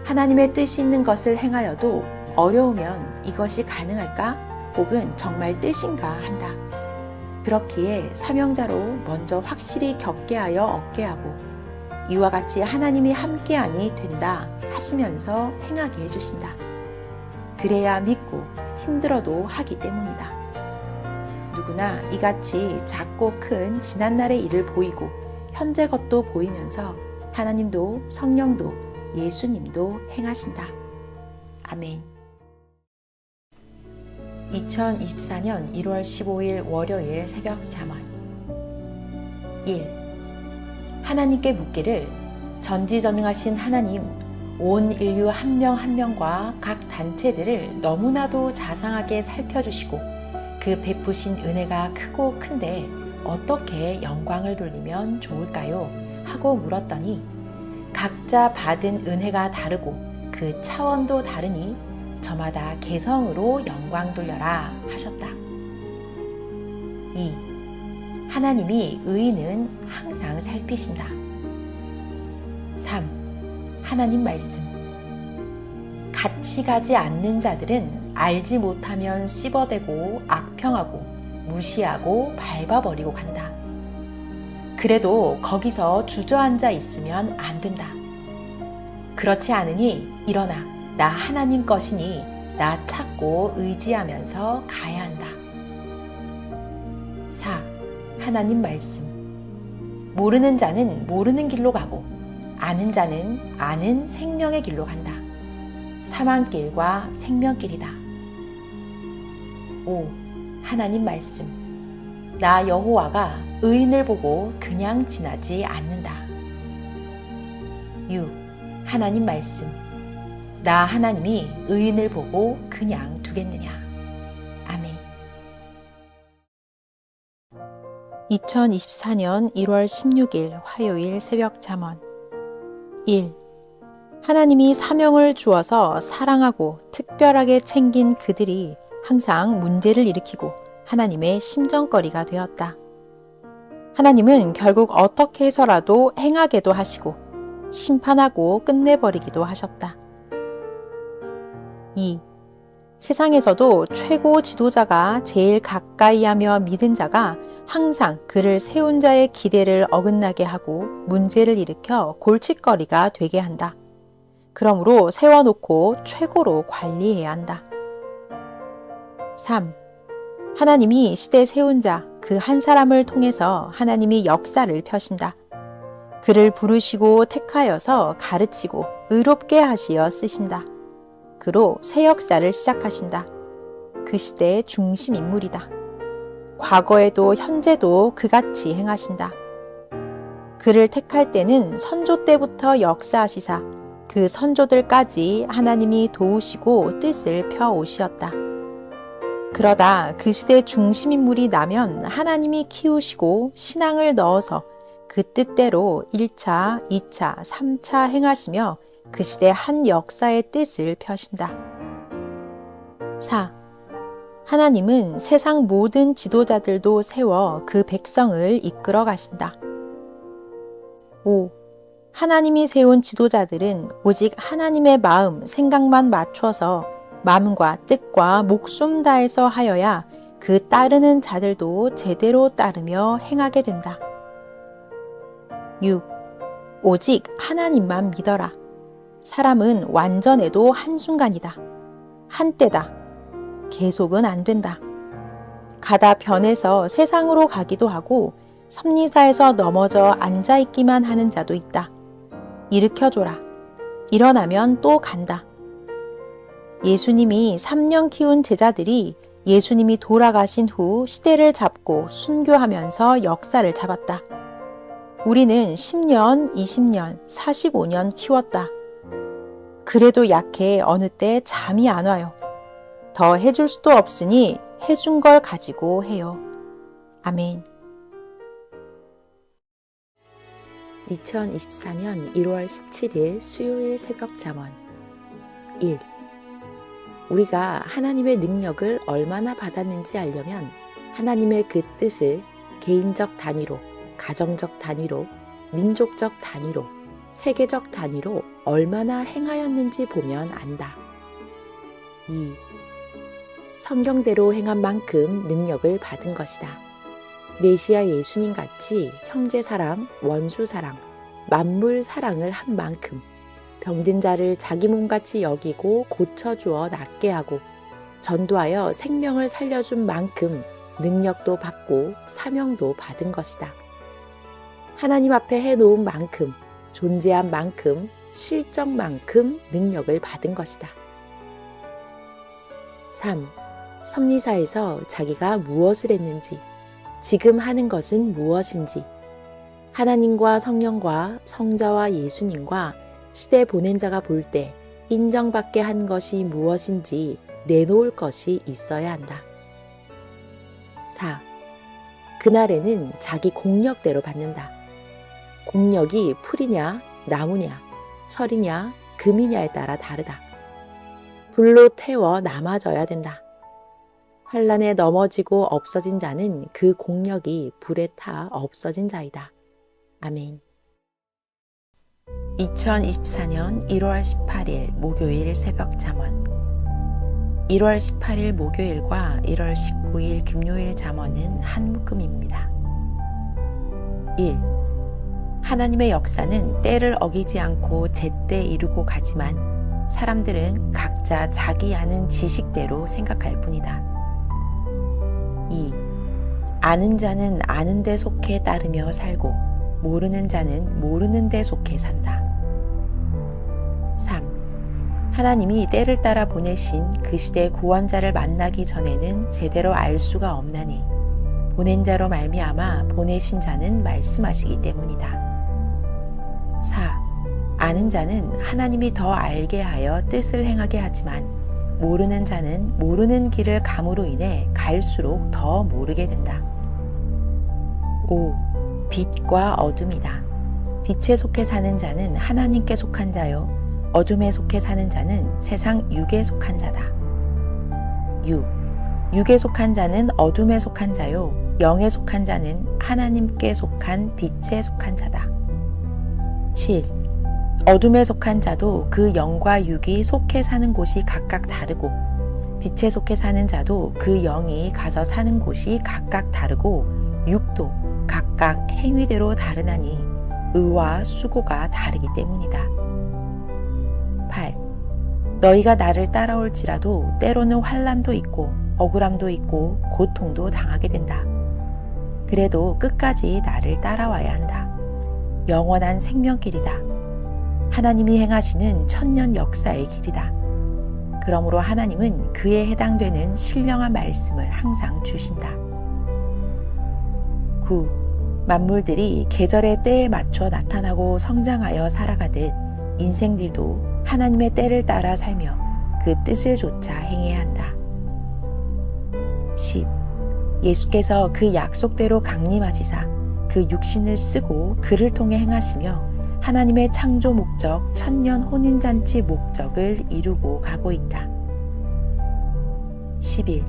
하나님의 뜻이 있는 것을 행하여도 어려우면 이것이 가능할까? 혹은 정말 뜻인가 한다. 그렇기에 사명자로 먼저 확실히 격계하여 얻게 하고 이와 같이 하나님이 함께하니 된다 하시면서 행하게 해주신다. 그래야 믿고 힘들어도 하기 때문이다. 누구나 이같이 작고 큰 지난날의 일을 보이고 현재 것도 보이면서 하나님도 성령도 예수님도 행하신다. 아멘. 2024년 1월 15일 월요일 새벽 잠언 1. 하나님께 묻기를 전지전능하신 하나님, 온 인류 한 명 한 명과 각 단체들을 너무나도 자상하게 살펴주시고 그 베푸신 은혜가 크고 큰데 어떻게 영광을 돌리면 좋을까요? 하고 물었더니 각자 받은 은혜가 다르고 그 차원도 다르니 저마다 개성으로 영광 돌려라 하셨다. 2. 하나님이 의인은 항상 살피신다. 3. 하나님 말씀. 같이 가지 않는 자들은 알지 못하면 씹어대고 악평하고 무시하고 밟아버리고 간다. 그래도 거기서 주저앉아 있으면 안 된다. 그렇지 않으니 일어나 나 하나님 것이니 나 찾고 의지하면서 가야 한다. 4. 하나님 말씀. 모르는 자는 모르는 길로 가고 아는 자는 아는 생명의 길로 간다. 사망길과 생명길이다. 5. 하나님 말씀. 나 여호와가 의인을 보고 그냥 지나지 않는다. 6. 하나님 말씀. 나 하나님이 의인을 보고 그냥 두겠느냐. 아멘. 2024년 1월 16일 화요일 새벽 잠언 1. 하나님이 사명을 주어서 사랑하고 특별하게 챙긴 그들이 항상 문제를 일으키고 하나님의 심정거리가 되었다. 하나님은 결국 어떻게 해서라도 행하게도 하시고 심판하고 끝내버리기도 하셨다. 2. 세상에서도 최고 지도자가 제일 가까이 하며 믿은 자가 항상 그를 세운 자의 기대를 어긋나게 하고 문제를 일으켜 골칫거리가 되게 한다. 그러므로 세워놓고 최고로 관리해야 한다. 3. 하나님이 시대 세운 자 그 한 사람을 통해서 하나님이 역사를 펴신다. 그를 부르시고 택하여서 가르치고 의롭게 하시어 쓰신다. 그로 새 역사를 시작하신다. 그 시대의 중심 인물이다. 과거에도 현재도 그같이 행하신다. 그를 택할 때는 선조 때부터 역사하시사 그 선조들까지 하나님이 도우시고 뜻을 펴오시었다. 그러다 그 시대 중심 인물이 나면 하나님이 키우시고 신앙을 넣어서 그 뜻대로 1차, 2차, 3차 행하시며 그 시대 한 역사의 뜻을 펴신다. 4. 하나님은 세상 모든 지도자들도 세워 그 백성을 이끌어 가신다. 5. 하나님이 세운 지도자들은 오직 하나님의 마음, 생각만 맞춰서 마음과 뜻과 목숨 다해서 하여야 그 따르는 자들도 제대로 따르며 행하게 된다. 6. 오직 하나님만 믿어라. 사람은 완전해도 한순간이다. 한때다. 계속은 안 된다. 가다 변해서 세상으로 가기도 하고 섭리사에서 넘어져 앉아있기만 하는 자도 있다. 일으켜줘라. 일어나면 또 간다. 예수님이 3년 키운 제자들이 예수님이 돌아가신 후 시대를 잡고 순교하면서 역사를 잡았다. 우리는 10년, 20년, 45년 키웠다. 그래도 약해 어느 때 잠이 안 와요. 더 해줄 수도 없으니 해준 걸 가지고 해요. 아멘. 2024년 1월 17일 수요일 새벽 잠언 1. 우리가 하나님의 능력을 얼마나 받았는지 알려면 하나님의 그 뜻을 개인적 단위로, 가정적 단위로, 민족적 단위로, 세계적 단위로 얼마나 행하였는지 보면 안다. 2. 성경대로 행한 만큼 능력을 받은 것이다. 메시아 예수님 같이 형제 사랑, 원수 사랑, 만물 사랑을 한 만큼 병든 자를 자기 몸같이 여기고 고쳐주어 낫게 하고 전도하여 생명을 살려준 만큼 능력도 받고 사명도 받은 것이다. 하나님 앞에 해놓은 만큼, 존재한 만큼, 실적만큼 능력을 받은 것이다. 3. 섭리사에서 자기가 무엇을 했는지, 지금 하는 것은 무엇인지, 하나님과 성령과 성자와 예수님과 시대 보낸 자가 볼 때 인정받게 한 것이 무엇인지 내놓을 것이 있어야 한다. 4. 그날에는 자기 공력대로 받는다. 공력이 풀이냐, 나무냐, 철이냐, 금이냐에 따라 다르다. 불로 태워 남아져야 된다. 환란에 넘어지고 없어진 자는 그 공력이 불에 타 없어진 자이다. 아멘. 2024년 1월 18일 목요일 새벽 잠언 1월 18일 목요일과 1월 19일 금요일 잠언은 한 묶음입니다. 1. 하나님의 역사는 때를 어기지 않고 제때 이루고 가지만 사람들은 각자 자기 아는 지식대로 생각할 뿐이다. 2. 아는 자는 아는 데 속해 따르며 살고 모르는 자는 모르는 데 속해 산다. 3. 하나님이 때를 따라 보내신 그 시대 구원자를 만나기 전에는 제대로 알 수가 없나니 보낸 자로 말미암아 보내신 자는 말씀하시기 때문이다. 4. 아는 자는 하나님이 더 알게 하여 뜻을 행하게 하지만 모르는 자는 모르는 길을 감으로 인해 갈수록 더 모르게 된다. 5. 빛과 어둠이다. 빛에 속해 사는 자는 하나님께 속한 자요 어둠에 속해 사는 자는 세상 육에 속한 자다. 6. 육에 속한 자는 어둠에 속한 자요 영에 속한 자는 하나님께 속한 빛에 속한 자다. 7. 어둠에 속한 자도 그 영과 육이 속해 사는 곳이 각각 다르고 빛에 속해 사는 자도 그 영이 가서 사는 곳이 각각 다르고 육도 각각 행위대로 다르나니 의와 수고가 다르기 때문이다. 8. 너희가 나를 따라올지라도 때로는 환난도 있고 억울함도 있고 고통도 당하게 된다. 그래도 끝까지 나를 따라와야 한다. 영원한 생명길이다. 하나님이 행하시는 천년 역사의 길이다. 그러므로 하나님은 그에 해당되는 신령한 말씀을 항상 주신다. 9. 만물들이 계절의 때에 맞춰 나타나고 성장하여 살아가듯 인생들도 하나님의 때를 따라 살며 그 뜻을 조차 행해야 한다. 10. 예수께서 그 약속대로 강림하시사 그 육신을 쓰고 그를 통해 행하시며 하나님의 창조 목적 천년 혼인잔치 목적을 이루고 가고 있다. 11.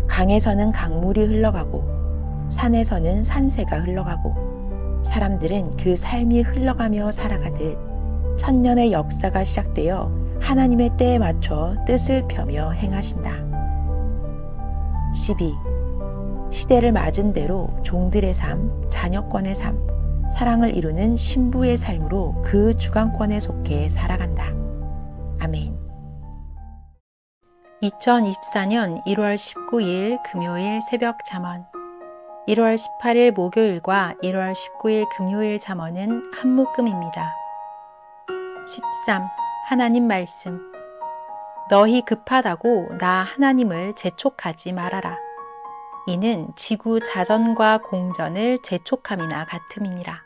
강에서는 강물이 흘러가고 산에서는 산새가 흘러가고 사람들은 그 삶이 흘러가며 살아가듯 천년의 역사가 시작되어 하나님의 때에 맞춰 뜻을 펴며 행하신다. 12. 시대를 맞은 대로 종들의 삶, 자녀권의 삶, 사랑을 이루는 신부의 삶으로 그 주관권에 속해 살아간다. 아멘. 2024년 1월 19일 금요일 새벽 잠언. 1월 18일 목요일과 1월 19일 금요일 잠언은 한 묶음입니다. 13. 하나님 말씀. 너희 급하다고 나 하나님을 재촉하지 말아라. 이는 지구 자전과 공전을 재촉함이나 같음이니라.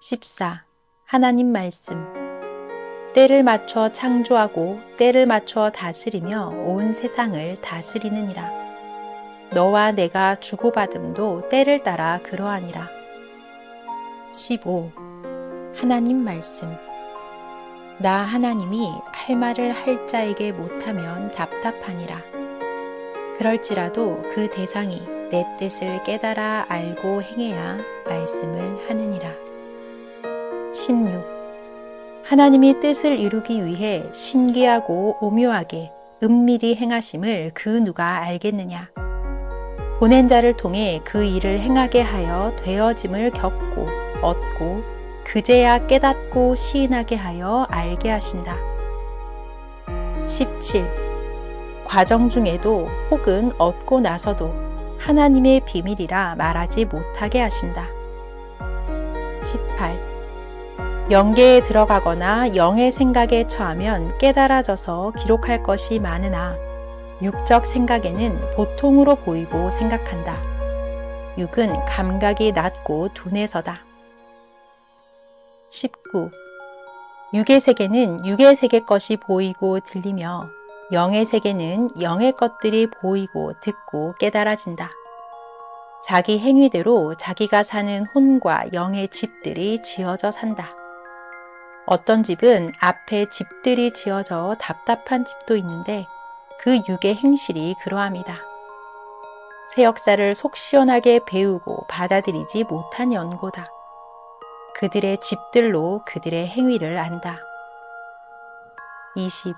14. 하나님 말씀. 때를 맞춰 창조하고 때를 맞춰 다스리며 온 세상을 다스리느니라. 너와 내가 주고받음도 때를 따라 그러하니라. 15. 하나님 말씀. 나 하나님이 할 말을 할 자에게 못하면 답답하니라. 그럴지라도 그 대상이 내 뜻을 깨달아 알고 행해야 말씀을 하느니라. 16. 하나님이 뜻을 이루기 위해 신기하고 오묘하게 은밀히 행하심을 그 누가 알겠느냐. 보낸 자를 통해 그 일을 행하게 하여 되어짐을 겪고 얻고 그제야 깨닫고 시인하게 하여 알게 하신다. 17. 과정 중에도 혹은 얻고 나서도 하나님의 비밀이라 말하지 못하게 하신다. 18. 영계에 들어가거나 영의 생각에 처하면 깨달아져서 기록할 것이 많으나 육적 생각에는 보통으로 보이고 생각한다. 육은 감각이 낮고 둔해서다. 19. 육의 세계는 육의 세계 것이 보이고 들리며 영의 세계는 영의 것들이 보이고 듣고 깨달아진다. 자기 행위대로 자기가 사는 혼과 영의 집들이 지어져 산다. 어떤 집은 앞에 집들이 지어져 답답한 집도 있는데 그 육의 행실이 그러함이다. 새 역사를 속 시원하게 배우고 받아들이지 못한 연고다. 그들의 집들로 그들의 행위를 안다. 20.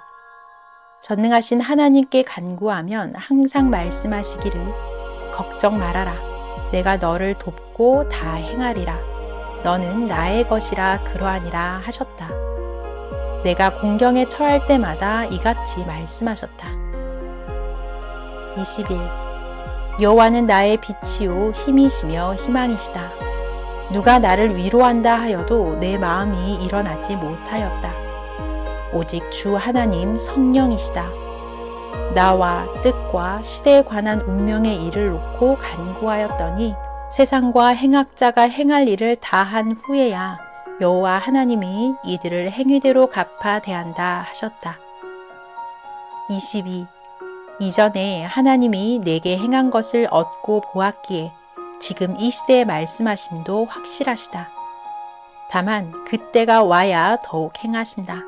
전능하신 하나님께 간구하면 항상 말씀하시기를 걱정 말아라. 내가 너를 돕고 다 행하리라. 너는 나의 것이라 그러하니라 하셨다. 내가 공경에 처할 때마다 이같이 말씀하셨다. 21. 여호와는 나의 빛이요 힘이시며 희망이시다. 누가 나를 위로한다 하여도 내 마음이 일어나지 못하였다. 오직 주 하나님 성령이시다. 나와 뜻과 시대에 관한 운명의 일을 놓고 간구하였더니 세상과 행악자가 행할 일을 다 한 후에야 여호와 하나님이 이들을 행위대로 갚아 대한다 하셨다. 22. 이전에 하나님이 내게 행한 것을 얻고 보았기에 지금 이 시대에 말씀하심도 확실하시다. 다만 그때가 와야 더욱 행하신다.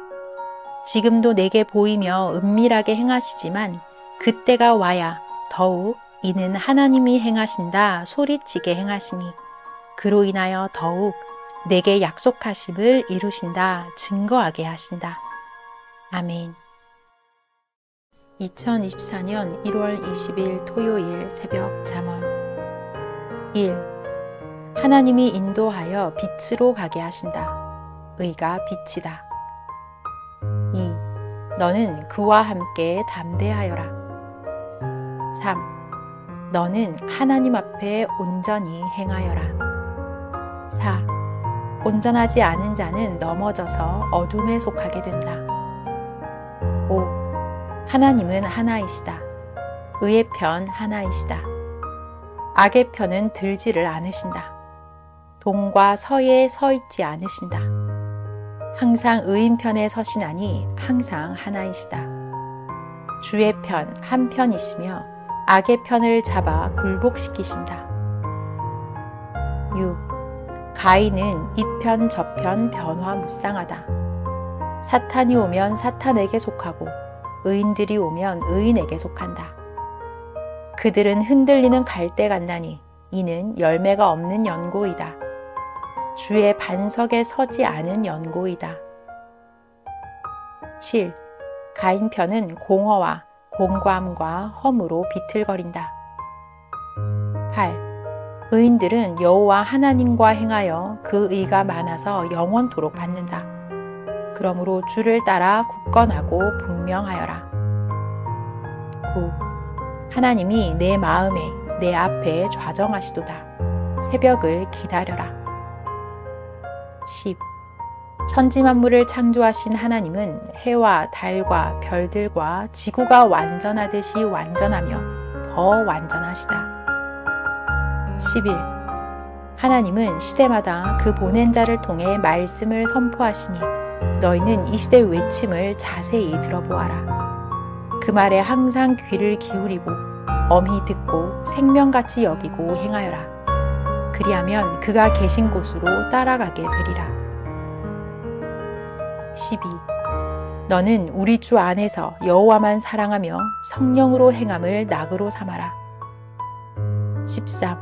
지금도 내게 보이며 은밀하게 행하시지만 그때가 와야 더욱 이는 하나님이 행하신다 소리치게 행하시니 그로 인하여 더욱 내게 약속하심을 이루신다 증거하게 하신다. 아멘. 2024년 1월 20일 토요일 새벽 잠언. 1. 하나님이 인도하여 빛으로 가게 하신다. 의가 빛이다. 2. 너는 그와 함께 담대하여라. 3. 너는 하나님 앞에 온전히 행하여라. 4. 온전하지 않은 자는 넘어져서 어둠에 속하게 된다. 5. 하나님은 하나이시다. 의의 편 하나이시다. 악의 편은 들지를 않으신다. 동과 서에 서 있지 않으신다. 항상 의인 편에 서시나니 항상 하나이시다. 주의 편 한편이시며 악의 편을 잡아 굴복시키신다. 6. 가인은 이편 저편 변화무쌍하다. 사탄이 오면 사탄에게 속하고 의인들이 오면 의인에게 속한다. 그들은 흔들리는 갈대 같나니 이는 열매가 없는 연고이다. 주의 반석에 서지 않은 연고이다. 7. 가인 편은 공허와 공고함과 험으로 비틀거린다. 8. 의인들은 여호와 하나님과 행하여 그 의가 많아서 영원토록 받는다. 그러므로 주를 따라 굳건하고 분명하여라. 9. 하나님이 내 마음에 내 앞에 좌정하시도다. 새벽을 기다려라. 10. 천지만물을 창조하신 하나님은 해와 달과 별들과 지구가 완전하듯이 완전하며 더 완전하시다. 11. 하나님은 시대마다 그 보낸 자를 통해 말씀을 선포하시니 너희는 이 시대의 외침을 자세히 들어보아라. 그 말에 항상 귀를 기울이고 엄히 듣고 생명같이 여기고 행하여라. 그리하면 그가 계신 곳으로 따라가게 되리라. 12. 너는 우리 주 안에서 여호와만 사랑하며 성령으로 행함을 낙으로 삼아라. 13.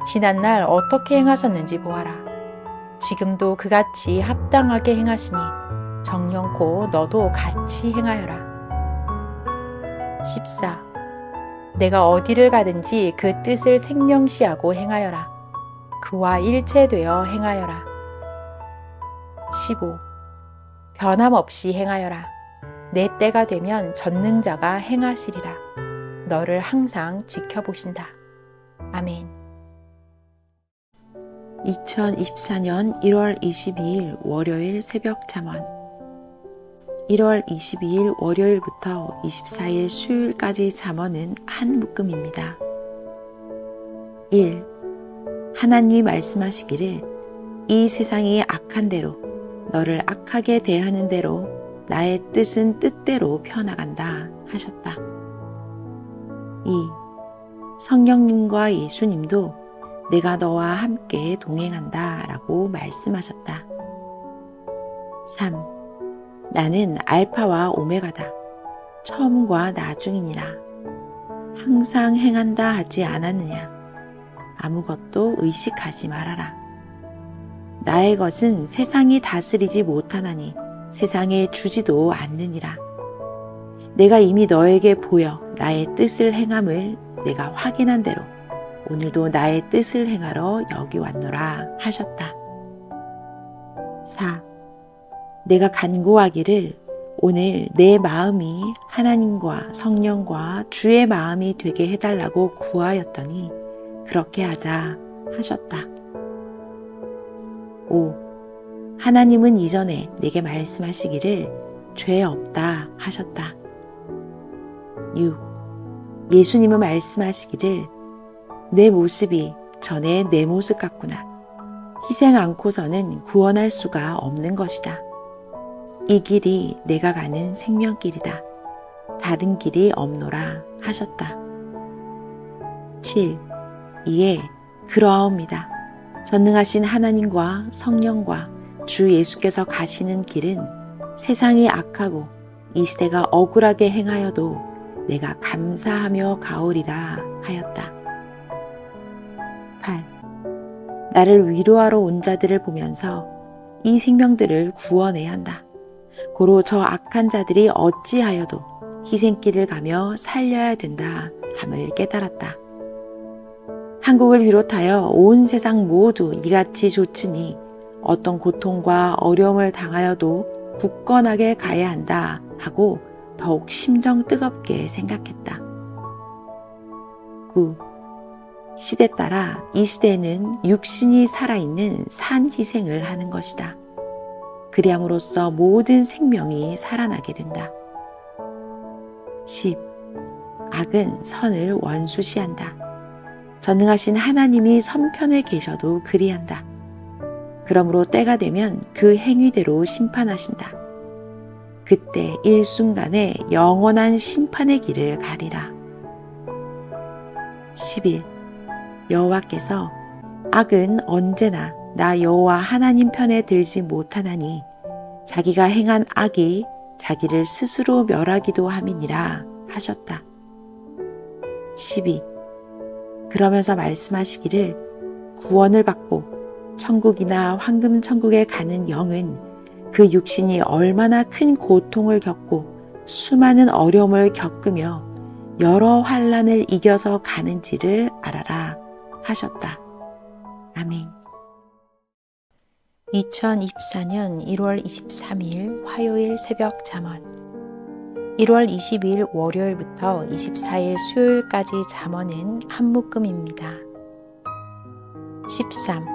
지난날 어떻게 행하셨는지 보아라. 지금도 그같이 합당하게 행하시니 정령코 너도 같이 행하여라. 14. 내가 어디를 가든지 그 뜻을 생명시하고 행하여라. 그와 일체되어 행하여라. 15. 변함없이 행하여라. 내 때가 되면 전능자가 행하시리라. 너를 항상 지켜보신다. 아멘. 2024년 1월 22일 월요일 새벽 잠언. 1월 22일 월요일부터 24일 수요일까지 잠언은 한 묶음입니다. 1. 하나님이 말씀하시기를 이 세상이 악한 대로 너를 악하게 대하는 대로 나의 뜻은 뜻대로 펴나간다 하셨다. 2. 성령님과 예수님도 내가 너와 함께 동행한다 라고 말씀하셨다. 3. 나는 알파와 오메가다. 처음과 나중이니라. 항상 행한다 하지 않았느냐. 아무것도 의식하지 말아라. 나의 것은 세상이 다스리지 못하나니 세상에 주지도 않느니라. 내가 이미 너에게 보여 나의 뜻을 행함을 내가 확인한 대로 오늘도 나의 뜻을 행하러 여기 왔노라 하셨다. 4. 내가 간구하기를 오늘 내 마음이 하나님과 성령과 주의 마음이 되게 해달라고 구하였더니 그렇게 하자 하셨다. 5. 하나님은 이전에 내게 말씀하시기를 죄 없다 하셨다. 6. 예수님은 말씀하시기를 내 모습이 전에 내 모습 같구나. 희생 않고서는 구원할 수가 없는 것이다. 이 길이 내가 가는 생명길이다. 다른 길이 없노라 하셨다. 7. 이에 그러하옵니다. 전능하신 하나님과 성령과 주 예수께서 가시는 길은 세상이 악하고 이 시대가 억울하게 행하여도 내가 감사하며 가오리라 하였다. 8. 나를 위로하러 온 자들을 보면서 이 생명들을 구원해야 한다. 고로 저 악한 자들이 어찌하여도 희생길을 가며 살려야 된다 함을 깨달았다. 한국을 비롯하여 온 세상 모두 이같이 좋으니 어떤 고통과 어려움을 당하여도 굳건하게 가야 한다 하고 더욱 심정 뜨겁게 생각했다. 9. 시대 따라 이 시대에는 육신이 살아있는 산 희생을 하는 것이다. 그리함으로써 모든 생명이 살아나게 된다. 10. 악은 선을 원수시한다. 전능하신 하나님이 선편에 계셔도 그리한다. 그러므로 때가 되면 그 행위대로 심판하신다. 그때 일순간에 영원한 심판의 길을 가리라. 11. 여호와께서 악은 언제나 나 여호와 하나님 편에 들지 못하나니 자기가 행한 악이 자기를 스스로 멸하기도 함이니라 하셨다. 12. 그러면서 말씀하시기를 구원을 받고 천국이나 황금 천국에 가는 영은 그 육신이 얼마나 큰 고통을 겪고 수많은 어려움을 겪으며 여러 환난을 이겨서 가는지를 알아라 하셨다. 아멘. 2024년 1월 23일 화요일 새벽 잠언. 1월 20일 월요일부터 24일 수요일까지 잠언은 한 묶음입니다. 13.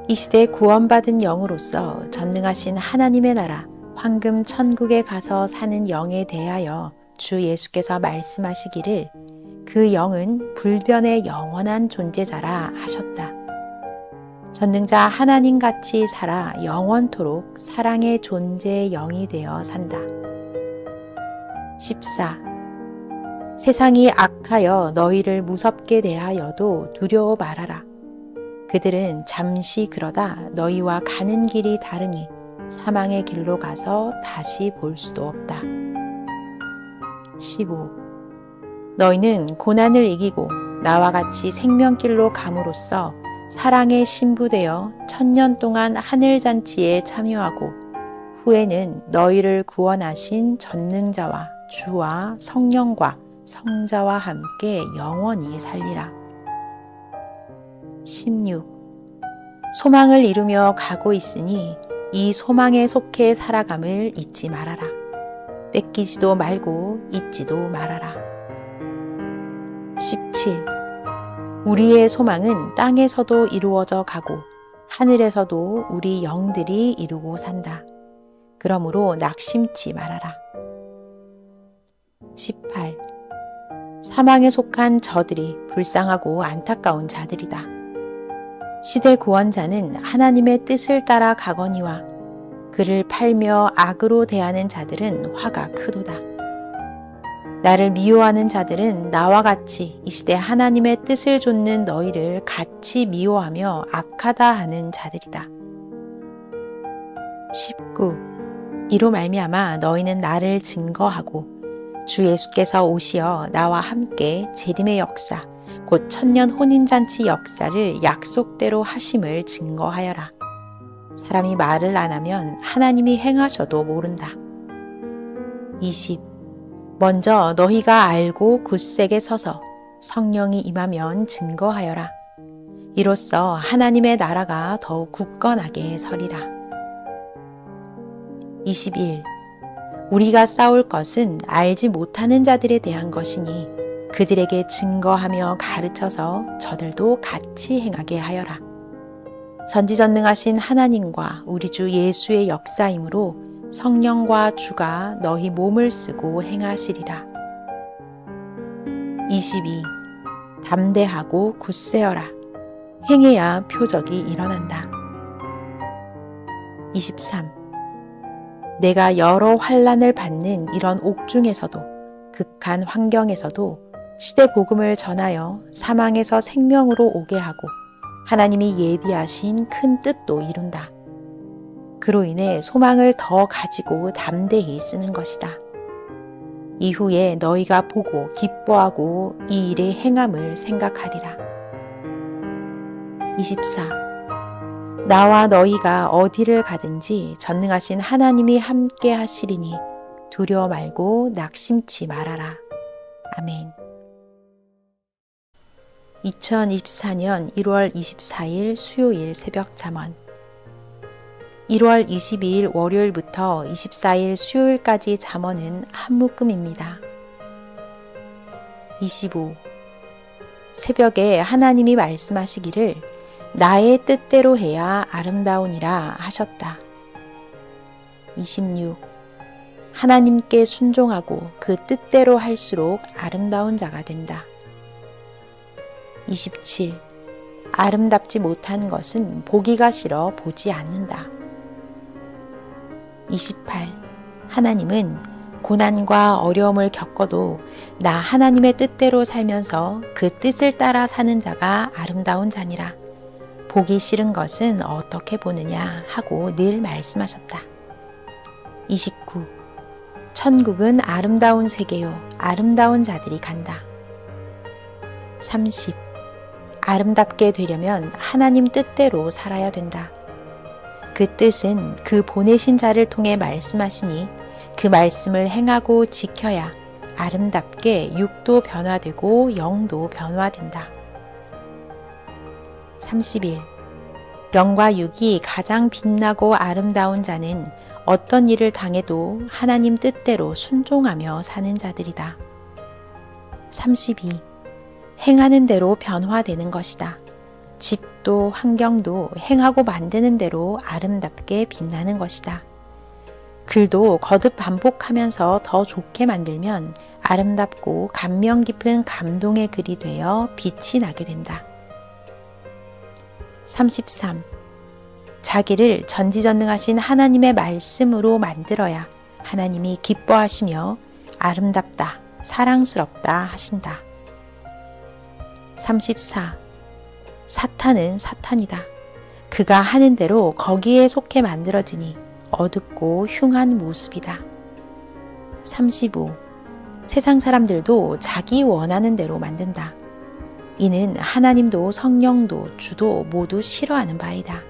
이 시대에 구원받은 영으로서 전능하신 하나님의 나라 황금 천국에 가서 사는 영에 대하여 주 예수께서 말씀하시기를 그 영은 불변의 영원한 존재자라 하셨다. 전능자 하나님같이 살아 영원토록 사랑의 존재의 영이 되어 산다. 14. 세상이 악하여 너희를 무섭게 대하여도 두려워 말아라. 그들은 잠시 그러다 너희와 가는 길이 다르니 사망의 길로 가서 다시 볼 수도 없다. 15. 너희는 고난을 이기고 나와 같이 생명길로 감으로써 사랑의 신부되어 1000년 동안 하늘잔치에 참여하고 후에는 너희를 구원하신 전능자와 주와 성령과 성자와 함께 영원히 살리라. 16. 소망을 이루며 가고 있으니 이 소망에 속해 살아감을 잊지 말아라. 뺏기지도 말고 잊지도 말아라. 17. 우리의 소망은 땅에서도 이루어져 가고 하늘에서도 우리 영들이 이루고 산다. 그러므로 낙심치 말아라. 18. 사망에 속한 저들이 불쌍하고 안타까운 자들이다. 시대 구원자는 하나님의 뜻을 따라 가거니와 그를 팔며 악으로 대하는 자들은 화가 크도다. 나를 미워하는 자들은 나와 같이 이 시대 하나님의 뜻을 좇는 너희를 같이 미워하며 악하다 하는 자들이다. 19. 이로 말미암아 너희는 나를 증거하고 주 예수께서 오시어 나와 함께 재림의 역사 곧 1000년 혼인잔치 역사를 약속대로 하심을 증거하여라. 사람이 말을 안 하면 하나님이 행하셔도 모른다. 20. 먼저 너희가 알고 굳세게 서서 성령이 임하면 증거하여라. 이로써 하나님의 나라가 더욱 굳건하게 서리라. 21. 우리가 싸울 것은 알지 못하는 자들에 대한 것이니 그들에게 증거하며 가르쳐서 저들도 같이 행하게 하여라. 전지전능하신 하나님과 우리 주 예수의 역사이므로 성령과 주가 너희 몸을 쓰고 행하시리라. 22. 담대하고 굳세어라. 행해야 표적이 일어난다. 23. 내가 여러 환난을 받는 이런 옥중에서도 극한 환경에서도 시대 복음을 전하여 사망에서 생명으로 오게 하고 하나님이 예비하신 큰 뜻도 이룬다. 그로 인해 소망을 더 가지고 담대히 쓰는 것이다. 이후에 너희가 보고 기뻐하고 이 일의 행함을 생각하리라. 24. 나와 너희가 어디를 가든지 전능하신 하나님이 함께 하시리니 두려워 말고 낙심치 말아라. 아멘. 2024년 1월 24일 수요일 새벽 잠언. 1월 22일 월요일부터 24일 수요일까지 잠언은 한 묶음입니다. 25. 새벽에 하나님이 말씀하시기를 나의 뜻대로 해야 아름다우니라 하셨다. 26. 하나님께 순종하고 그 뜻대로 할수록 아름다운 자가 된다. 27. 아름답지 못한 것은 보기가 싫어 보지 않는다. 28. 하나님은 고난과 어려움을 겪어도 나 하나님의 뜻대로 살면서 그 뜻을 따라 사는 자가 아름다운 자니라. 보기 싫은 것은 어떻게 보느냐 하고 늘 말씀하셨다. 29. 천국은 아름다운 세계요 아름다운 자들이 간다. 30. 아름답게 되려면 하나님 뜻대로 살아야 된다. 그 뜻은 그 보내신 자를 통해 말씀하시니 그 말씀을 행하고 지켜야 아름답게 육도 변화되고 영도 변화된다. 31. 영과 육이 가장 빛나고 아름다운 자는 어떤 일을 당해도 하나님 뜻대로 순종하며 사는 자들이다. 32. 행하는 대로 변화되는 것이다. 집도 환경도 행하고 만드는 대로 아름답게 빛나는 것이다. 글도 거듭 반복하면서 더 좋게 만들면 아름답고 감명 깊은 감동의 글이 되어 빛이 나게 된다. 33. 자기를 전지전능하신 하나님의 말씀으로 만들어야 하나님이 기뻐하시며 아름답다, 사랑스럽다 하신다. 34. 사탄은 사탄이다. 그가 하는 대로 거기에 속해 만들어지니 어둡고 흉한 모습이다. 35. 세상 사람들도 자기 원하는 대로 만든다. 이는 하나님도 성령도 주도 모두 싫어하는 바이다.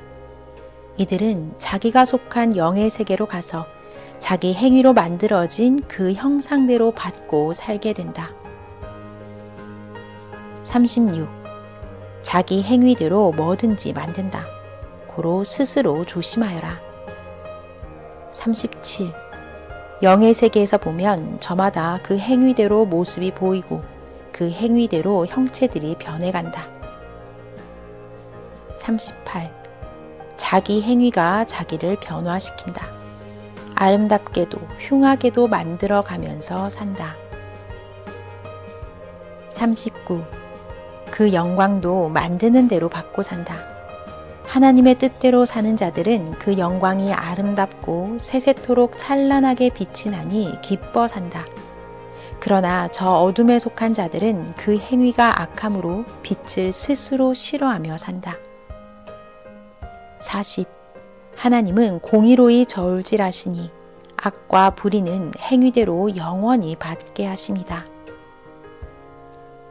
이들은 자기가 속한 영의 세계로 가서 자기 행위로 만들어진 그 형상대로 받고 살게 된다. 36. 자기 행위대로 뭐든지 만든다. 고로 스스로 조심하여라. 37. 영의 세계에서 보면 저마다 그 행위대로 모습이 보이고 그 행위대로 형체들이 변해간다. 38. 자기 행위가 자기를 변화시킨다. 아름답게도 흉하게도 만들어가면서 산다. 39. 그 영광도 만드는 대로 받고 산다. 하나님의 뜻대로 사는 자들은 그 영광이 아름답고 세세토록 찬란하게 빛이 나니 기뻐 산다. 그러나 저 어둠에 속한 자들은 그 행위가 악함으로 빛을 스스로 싫어하며 산다. 40. 하나님은 공의로이 저울질하시니 악과 불의는 행위대로 영원히 받게 하십니다.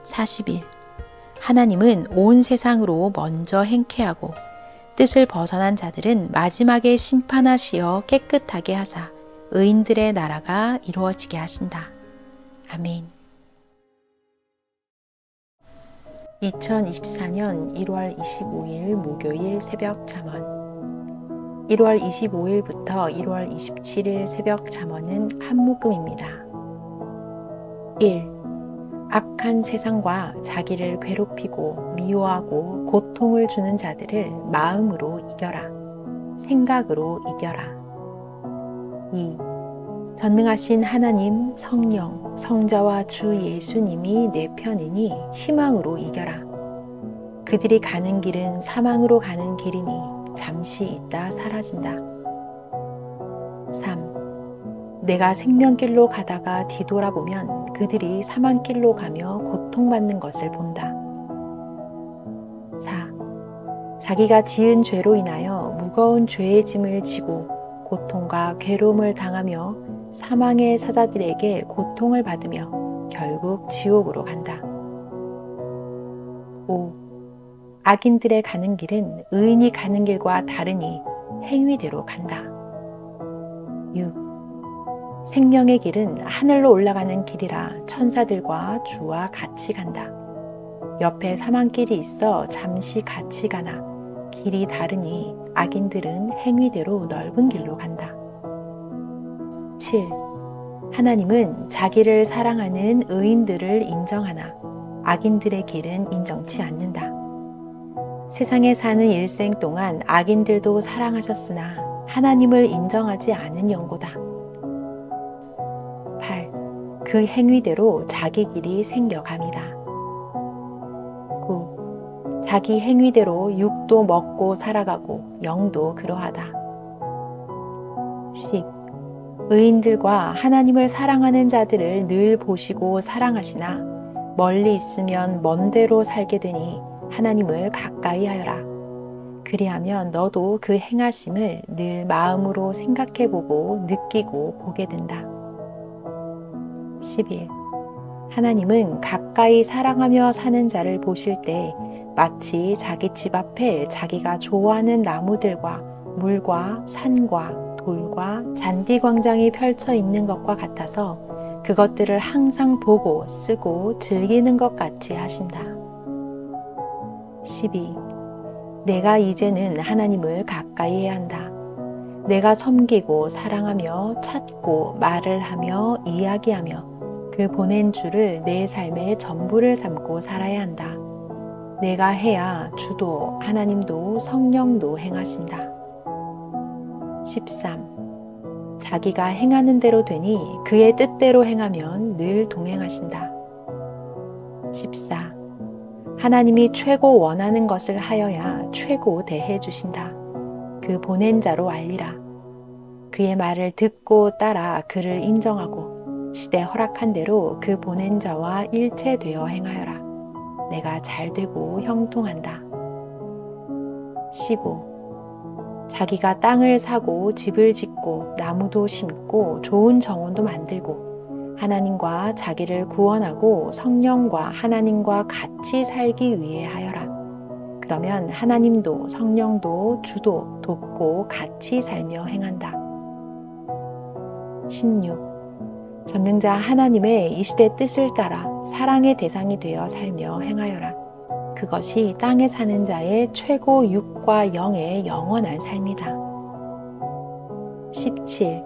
41. 하나님은 온 세상으로 먼저 행쾌하고 뜻을 벗어난 자들은 마지막에 심판하시어 깨끗하게 하사 의인들의 나라가 이루어지게 하신다. 아멘. 2024년 1월 25일 목요일 새벽 잠언. 1월 25일부터 1월 27일 새벽 잠언은 한 묶음입니다. 1. 악한 세상과 자기를 괴롭히고 미워하고 고통을 주는 자들을 마음으로 이겨라. 생각으로 이겨라. 2. 전능하신 하나님, 성령, 성자와 주 예수님이 내 편이니 희망으로 이겨라. 그들이 가는 길은 사망으로 가는 길이니 잠시 있다 사라진다. 3. 내가 생명길로 가다가 뒤돌아보면 그들이 사망길로 가며 고통받는 것을 본다. 4. 자기가 지은 죄로 인하여 무거운 죄의 짐을 지고 고통과 괴로움을 당하며 사망의 사자들에게 고통을 받으며 결국 지옥으로 간다. 5. 악인들의 가는 길은 의인이 가는 길과 다르니 행위대로 간다. 6. 생명의 길은 하늘로 올라가는 길이라 천사들과 주와 같이 간다. 옆에 사망길이 있어 잠시 같이 가나 길이 다르니 악인들은 행위대로 넓은 길로 간다. 7. 하나님은 자기를 사랑하는 의인들을 인정하나 악인들의 길은 인정치 않는다. 세상에 사는 일생 동안 악인들도 사랑하셨으나 하나님을 인정하지 않은 영고다. 8. 그 행위대로 자기 길이 생겨갑니다. 9. 자기 행위대로 육도 먹고 살아가고 영도 그러하다. 10. 의인들과 하나님을 사랑하는 자들을 늘 보시고 사랑하시나 멀리 있으면 먼 데로 살게 되니 하나님을 가까이 하여라. 그리하면 너도 그 행하심을 늘 마음으로 생각해보고 느끼고 보게 된다. 11. 하나님은 가까이 가까이 사랑하며 사는 자를 보실 때 마치 자기 집 앞에 자기가 좋아하는 나무들과 물과 산과 돌과 잔디 광장이 펼쳐 있는 것과 같아서 그것들을 항상 보고 쓰고 즐기는 것 같이 하신다. 12. 내가 이제는 하나님을 가까이 해야 한다. 내가 섬기고 사랑하며 찾고 말을 하며 이야기하며 그 보낸 주를 내 삶의 전부를 삼고 살아야 한다. 내가 해야 주도 하나님도 성령도 행하신다. 13. 자기가 행하는 대로 되니 그의 뜻대로 행하면 늘 동행하신다. 14. 하나님이 최고 원하는 것을 하여야 최고 대해 주신다. 그 보낸 자로 알리라. 그의 말을 듣고 따라 그를 인정하고 시대 허락한 대로 그 보낸 자와 일체되어 행하여라. 내가 잘되고 형통한다. 15. 자기가 땅을 사고 집을 짓고 나무도 심고 좋은 정원도 만들고 하나님과 자기를 구원하고 성령과 하나님과 같이 살기 위해 하여라. 그러면 하나님도 성령도 주도 돕고 같이 살며 행한다. 16. 전능자 하나님의 이 시대 뜻을 따라 사랑의 대상이 되어 살며 행하여라. 그것이 땅에 사는 자의 최고 육과 영의 영원한 삶이다. 17.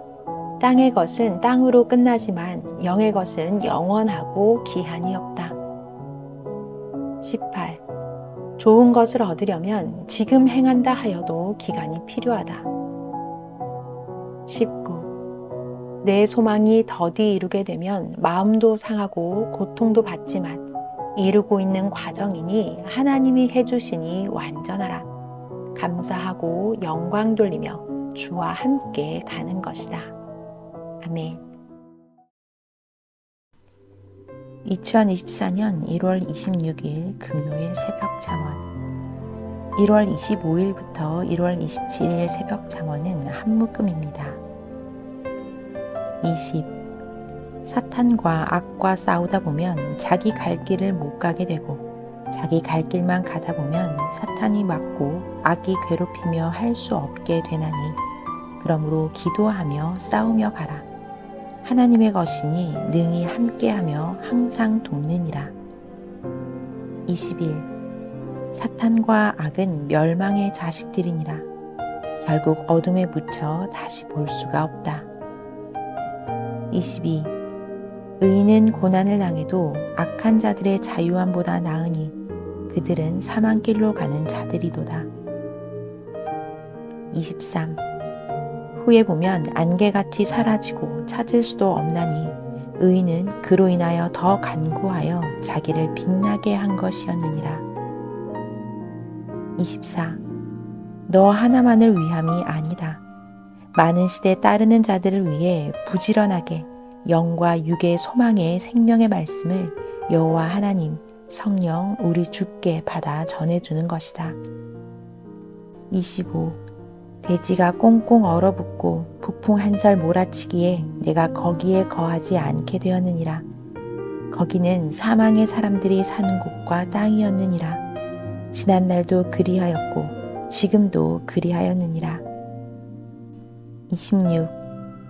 땅의 것은 땅으로 끝나지만 영의 것은 영원하고 기한이 없다. 18. 좋은 것을 얻으려면 지금 행한다 하여도 기간이 필요하다. 19. 내 소망이 더디 이루게 되면 마음도 상하고 고통도 받지만 이루고 있는 과정이니 하나님이 해주시니 완전하라. 감사하고 영광 돌리며 주와 함께 가는 것이다. 아멘. 2024년 1월 26일 금요일 새벽 잠언. 1월 25일부터 1월 27일 새벽 잠언은 한 묶음입니다. 20. 사탄과 악과 싸우다 보면 자기 갈 길을 못 가게 되고 자기 갈 길만 가다 보면 사탄이 막고 악이 괴롭히며 할 수 없게 되나니 그러므로 기도하며 싸우며 가라. 하나님의 것이니 능히 함께하며 항상 돕느니라. 21. 사탄과 악은 멸망의 자식들이니라. 결국 어둠에 묻혀 다시 볼 수가 없다. 22. 의인은 고난을 당해도 악한 자들의 자유함보다 나으니 그들은 사망길로 가는 자들이도다. 23. 후에 보면 안개같이 사라지고 찾을 수도 없나니 의인은 그로 인하여 더 간구하여 자기를 빛나게 한 것이었느니라. 24. 너 하나만을 위함이 아니다. 많은 시대 따르는 자들을 위해 부지런하게 영과 육의 소망의 생명의 말씀을 여호와 하나님, 성령 우리 주께 받아 전해주는 것이다. 25. 대지가 꽁꽁 얼어붙고 북풍 한설 몰아치기에 내가 거기에 거하지 않게 되었느니라. 거기는 사망의 사람들이 사는 곳과 땅이었느니라. 지난날도 그리하였고 지금도 그리하였느니라. 26.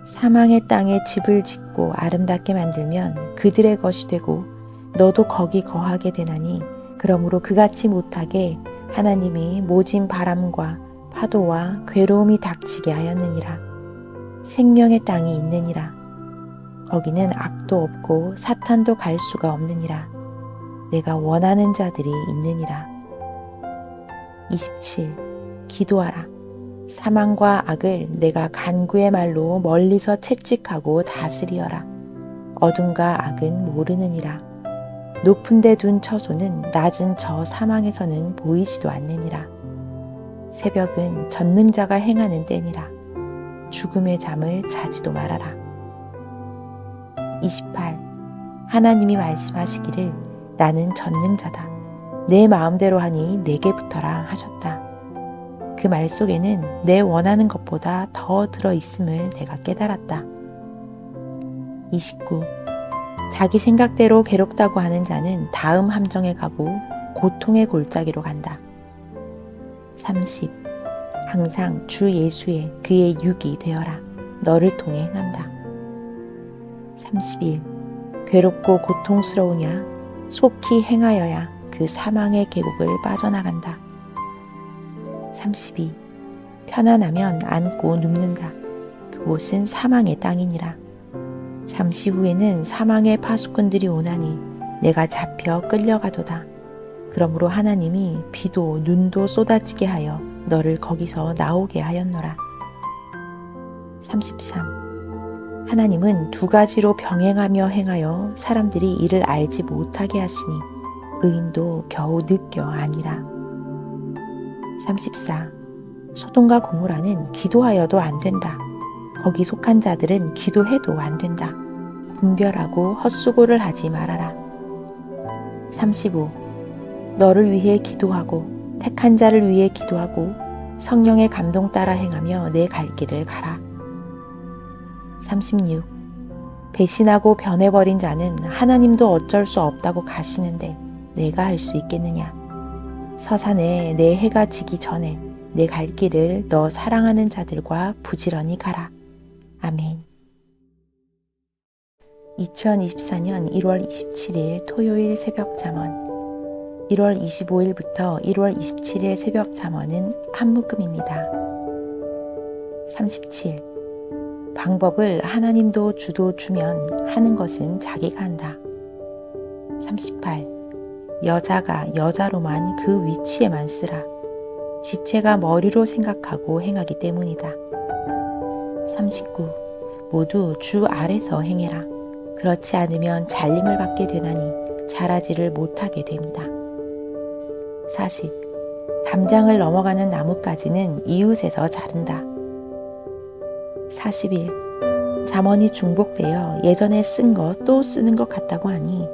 사망의 땅에 집을 짓고 아름답게 만들면 그들의 것이 되고 너도 거기 거하게 되나니 그러므로 그같이 못하게 하나님이 모진 바람과 파도와 괴로움이 닥치게 하였느니라. 생명의 땅이 있느니라. 거기는 악도 없고 사탄도 갈 수가 없느니라. 내가 원하는 자들이 있느니라. 27. 기도하라. 사망과 악을 내가 간구의 말로 멀리서 채찍하고 다스리어라. 어둠과 악은 모르느니라. 높은 데 둔 처소는 낮은 저 사망에서는 보이지도 않느니라. 새벽은 전능자가 행하는 때니라. 죽음의 잠을 자지도 말아라. 28. 하나님이 말씀하시기를 나는 전능자다. 내 마음대로 하니 내게 붙어라 하셨다. 그 말 속에는 내 원하는 것보다 더 들어있음을 내가 깨달았다. 29. 자기 생각대로 괴롭다고 하는 자는 다음 함정에 가고 고통의 골짜기로 간다. 30. 항상 주 예수의 그의 육이 되어라. 너를 통해 행한다. 31. 괴롭고 고통스러우냐? 속히 행하여야 그 사망의 계곡을 빠져나간다. 32. 편안하면 앉고 눕는다. 그곳은 사망의 땅이니라. 잠시 후에는 사망의 파수꾼들이 오나니 내가 잡혀 끌려가도다. 그러므로 하나님이 비도 눈도 쏟아지게 하여 너를 거기서 나오게 하였노라. 33. 하나님은 두 가지로 병행하며 행하여 사람들이 이를 알지 못하게 하시니 의인도 겨우 느껴 아니라. 34. 소돔과 고모라는 기도하여도 안 된다. 거기 속한 자들은 기도해도 안 된다. 분별하고 헛수고를 하지 말아라. 35. 너를 위해 기도하고 택한 자를 위해 기도하고 성령의 감동 따라 행하며 내 갈 길을 가라. 36. 배신하고 변해버린 자는 하나님도 어쩔 수 없다고 가시는데 내가 할 수 있겠느냐. 서산에 내 해가 지기 전에 내 갈 길을 너 사랑하는 자들과 부지런히 가라. 아멘. 2024년 1월 27일 토요일 새벽 잠언. 1월 25일부터 1월 27일 새벽 잠언은 한 묶음입니다. 37. 방법을 하나님도 주도 주면 하는 것은 자기가 한다. 38. 여자가 여자로만 그 위치에만 쓰라. 지체가 머리로 생각하고 행하기 때문이다. 39. 모두 주 아래서 행해라. 그렇지 않으면 잘림을 받게 되나니 자라지를 못하게 됩니다. 40. 담장을 넘어가는 나뭇가지는 이웃에서 자른다. 41. 잠언이 중복되어 예전에 쓴 것 또 쓰는 것 같다고 하니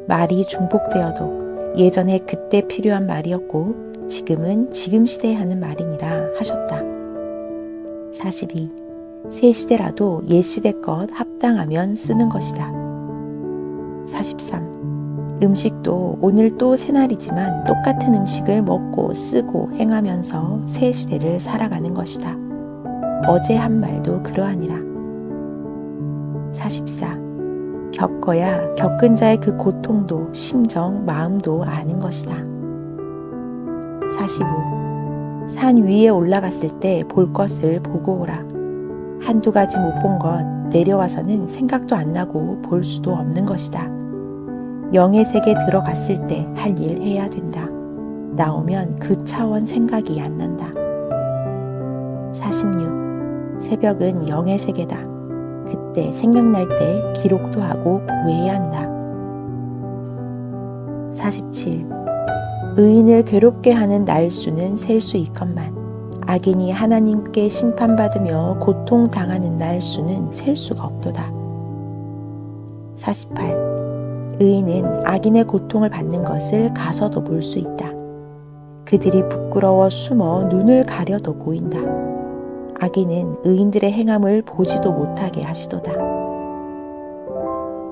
말이 중복되어도 예전에 그때 필요한 말이었고 지금은 지금 시대에 하는 말이니라 하셨다. 42. 새 시대라도 옛 시대 것 합당하면 쓰는 것이다. 43. 음식도 오늘 또 새날이지만 똑같은 음식을 먹고 쓰고 행하면서 새 시대를 살아가는 것이다. 어제 한 말도 그러하니라. 44. 겪어야 겪은 자의 그 고통도 심정, 마음도 아는 것이다. 45. 산 위에 올라갔을 때 볼 것을 보고 오라. 한두 가지 못 본 것 내려와서는 생각도 안 나고 볼 수도 없는 것이다. 영의 세계 들어갔을 때 할 일 해야 된다. 나오면 그 차원 생각이 안 난다. 46. 새벽은 영의 세계다. 그때 생각날 때 기록도 하고 구해야 한다. 47. 의인을 괴롭게 하는 날수는 셀 수 있건만 악인이 하나님께 심판받으며 고통당하는 날수는 셀 수가 없도다. 48. 의인은 악인의 고통을 받는 것을 가서도 볼 수 있다. 그들이 부끄러워 숨어 눈을 가려도 보인다. 악인은 의인들의 행함을 보지도 못하게 하시도다.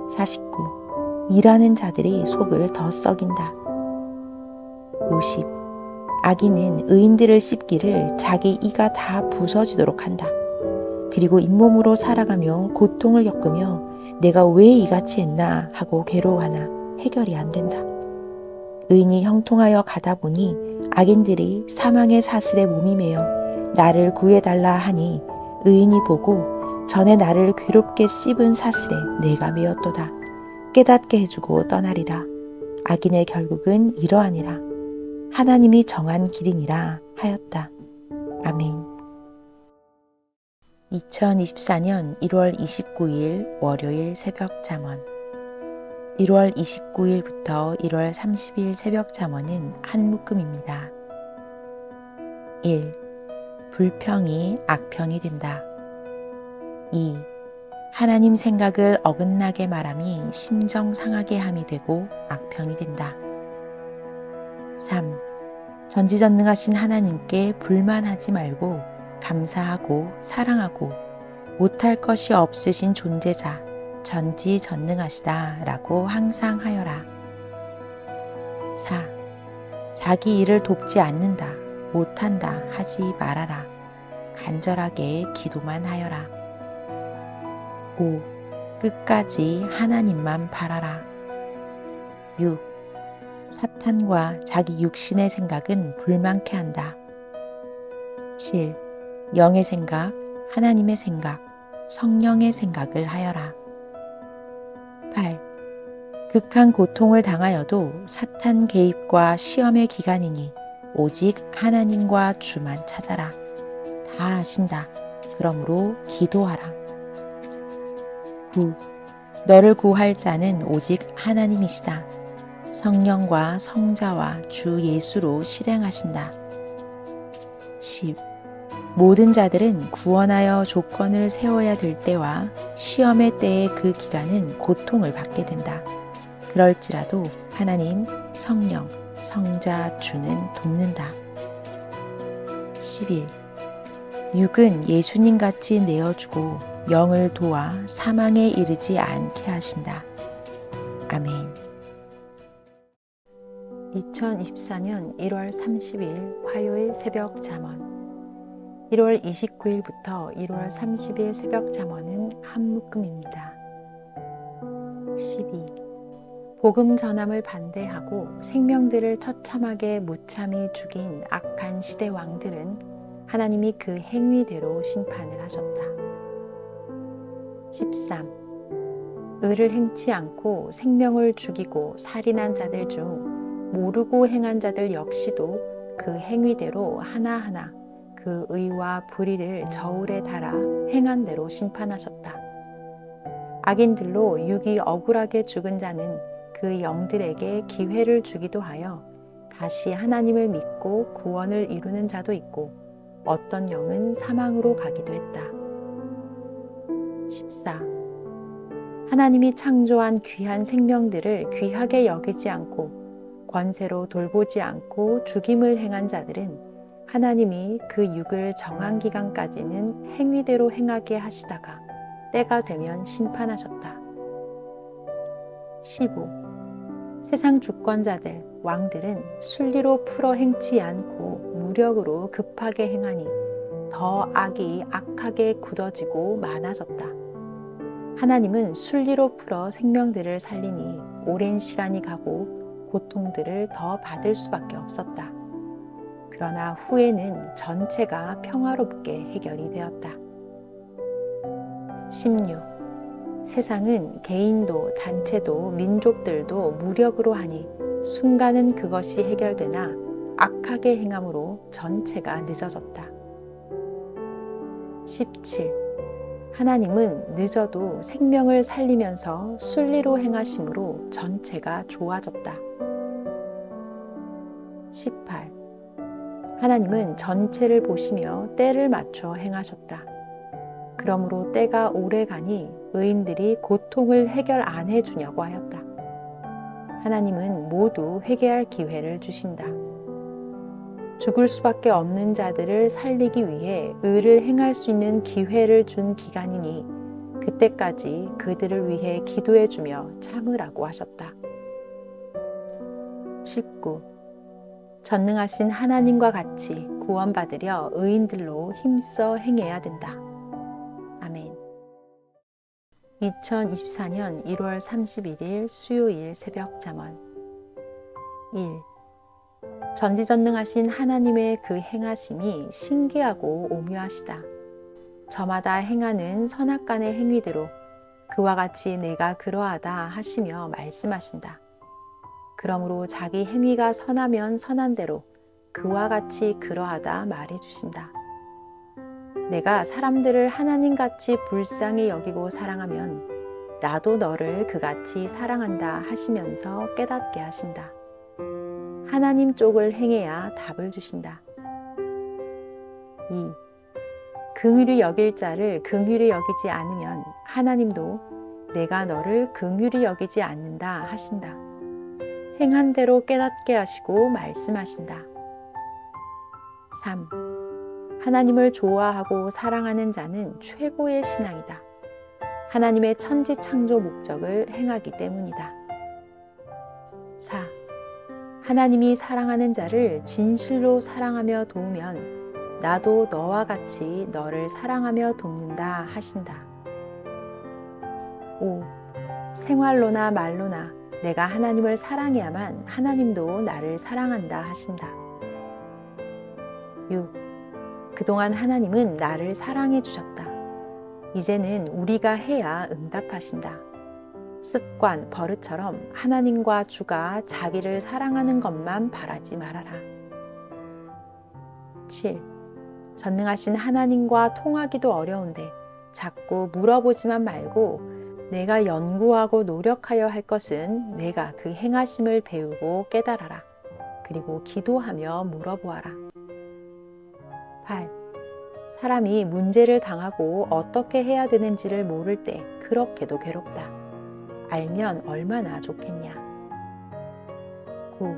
49. 일하는 자들이 속을 더 썩인다. 50. 악인은 의인들을 씹기를 자기 이가 다 부서지도록 한다. 그리고 잇몸으로 살아가며 고통을 겪으며 내가 왜 이같이 했나 하고 괴로워하나 해결이 안 된다. 의인이 형통하여 가다 보니 악인들이 사망의 사슬에 몸이 매여 나를 구해달라 하니 의인이 보고 전에 나를 괴롭게 씹은 사슬에 내가 매였도다. 깨닫게 해주고 떠나리라. 악인의 결국은 이러하니라. 하나님이 정한 길이니라 하였다. 아멘. 2024년 1월 29일 월요일 새벽 잠언. 1월 29일부터 1월 30일 새벽 잠언은 한 묶음입니다. 1. 불평이 악평이 된다. 2. 하나님 생각을 어긋나게 말함이 심정 상하게 함이 되고 악평이 된다. 3. 전지전능하신 하나님께 불만하지 말고 감사하고 사랑하고 못할 것이 없으신 존재자 전지전능하시다 라고 항상 하여라. 4. 자기 일을 돕지 않는다, 못한다 하지 말아라. 간절하게 기도만 하여라. 5. 끝까지 하나님만 바라라. 6. 사탄과 자기 육신의 생각은 불만케 한다. 7. 영의 생각, 하나님의 생각, 성령의 생각을 하여라. 8. 극한 고통을 당하여도 사탄 개입과 시험의 기간이니 오직 하나님과 주만 찾아라. 다 아신다. 그러므로 기도하라. 9. 너를 구할 자는 오직 하나님이시다. 성령과 성자와 주 예수로 실행하신다. 10. 모든 자들은 구원하여 조건을 세워야 될 때와 시험의 때의 그 기간은 고통을 받게 된다. 그럴지라도 하나님, 성령, 성자, 주는 돕는다. 11. 육은 예수님같이 내어주고 영을 도와 사망에 이르지 않게 하신다. 아멘. 2024년 1월 30일 화요일 새벽 잠언. 1월 29일부터 1월 30일 새벽 잠언은 한 묶음입니다. 12. 복음 전함을 반대하고 생명들을 처참하게 무참히 죽인 악한 시대 왕들은 하나님이 그 행위대로 심판을 하셨다. 13. 의를 행치 않고 생명을 죽이고 살인한 자들 중 모르고 행한 자들 역시도 그 행위대로 하나하나 그 의와 불의를 저울에 달아 행한 대로 심판하셨다. 악인들로 육이 억울하게 죽은 자는 그 영들에게 기회를 주기도 하여 다시 하나님을 믿고 구원을 이루는 자도 있고 어떤 영은 사망으로 가기도 했다. 14. 하나님이 창조한 귀한 생명들을 귀하게 여기지 않고 권세로 돌보지 않고 죽임을 행한 자들은 하나님이 그 육을 정한 기간까지는 행위대로 행하게 하시다가 때가 되면 심판하셨다. 15. 세상 주권자들, 왕들은 순리로 풀어 행치 않고 무력으로 급하게 행하니 더 악이 악하게 굳어지고 많아졌다. 하나님은 순리로 풀어 생명들을 살리니 오랜 시간이 가고 고통들을 더 받을 수밖에 없었다. 그러나 후에는 전체가 평화롭게 해결이 되었다. 16. 세상은 개인도 단체도 민족들도 무력으로 하니 순간은 그것이 해결되나 악하게 행함으로 전체가 늦어졌다. 17. 하나님은 늦어도 생명을 살리면서 순리로 행하심으로 전체가 좋아졌다. 18. 하나님은 전체를 보시며 때를 맞춰 행하셨다. 그러므로 때가 오래 가니 의인들이 고통을 해결 안 해주냐고 하였다. 하나님은 모두 회개할 기회를 주신다. 죽을 수밖에 없는 자들을 살리기 위해 의를 행할 수 있는 기회를 준 기간이니 그때까지 그들을 위해 기도해주며 참으라고 하셨다. 19. 전능하신 하나님과 같이 구원받으려 의인들로 힘써 행해야 된다. 아멘. 2024년 1월 31일 수요일 새벽 잠언. 1. 전지전능하신 하나님의 그 행하심이 신기하고 오묘하시다. 저마다 행하는 선악간의 행위대로 그와 같이 내가 그러하다 하시며 말씀하신다. 그러므로 자기 행위가 선하면 선한 대로 그와 같이 그러하다 말해주신다. 내가 사람들을 하나님같이 불쌍히 여기고 사랑하면 나도 너를 그같이 사랑한다 하시면서 깨닫게 하신다. 하나님 쪽을 행해야 답을 주신다. 2. 긍휼히 여길 자를 긍휼히 여기지 않으면 하나님도 내가 너를 긍휼히 여기지 않는다 하신다. 행한 대로 깨닫게 하시고 말씀하신다. 3. 하나님을 좋아하고 사랑하는 자는 최고의 신앙이다. 하나님의 천지 창조 목적을 행하기 때문이다. 4. 하나님이 사랑하는 자를 진실로 사랑하며 도우면 나도 너와 같이 너를 사랑하며 돕는다 하신다. 5. 생활로나 말로나 내가 하나님을 사랑해야만 하나님도 나를 사랑한다 하신다. 6. 그동안 하나님은 나를 사랑해 주셨다. 이제는 우리가 해야 응답하신다. 습관, 버릇처럼 하나님과 주가 자기를 사랑하는 것만 바라지 말아라. 7. 전능하신 하나님과 통하기도 어려운데 자꾸 물어보지만 말고 내가 연구하고 노력하여 할 것은 내가 그 행하심을 배우고 깨달아라. 그리고 기도하며 물어보아라. 8. 사람이 문제를 당하고 어떻게 해야 되는지를 모를 때 그렇게도 괴롭다. 알면 얼마나 좋겠냐. 9.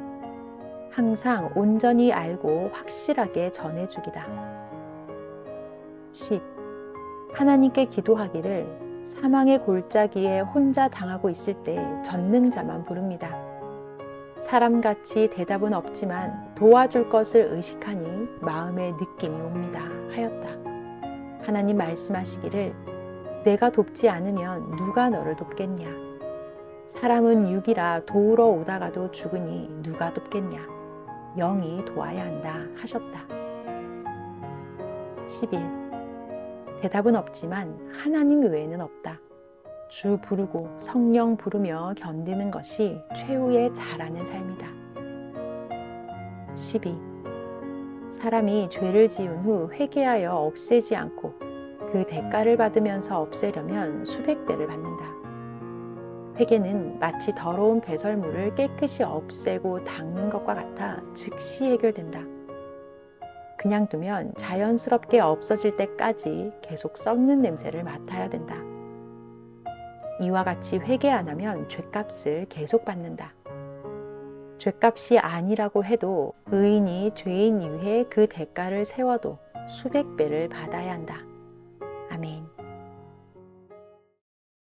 항상 온전히 알고 확실하게 전해주기다. 10. 하나님께 기도하기를 사망의 골짜기에 혼자 당하고 있을 때 전능자만 부릅니다. 사람같이 대답은 없지만 도와줄 것을 의식하니 마음의 느낌이 옵니다 하였다. 하나님 말씀하시기를 내가 돕지 않으면 누가 너를 돕겠냐. 사람은 육이라 도우러 오다가도 죽으니 누가 돕겠냐. 영이 도와야 한다 하셨다. 11. 대답은 없지만 하나님 외에는 없다. 주 부르고 성령 부르며 견디는 것이 최후의 잘하는 삶이다. 12. 사람이 죄를 지은 후 회개하여 없애지 않고 그 대가를 받으면서 없애려면 수백 배를 받는다. 회개는 마치 더러운 배설물을 깨끗이 없애고 닦는 것과 같아 즉시 해결된다. 그냥 두면 자연스럽게 없어질 때까지 계속 썩는 냄새를 맡아야 된다. 이와 같이 회개 안 하면 죗값을 계속 받는다. 죗값이 아니라고 해도 의인이 죄인 위에 그 대가를 세워도 수백 배를 받아야 한다.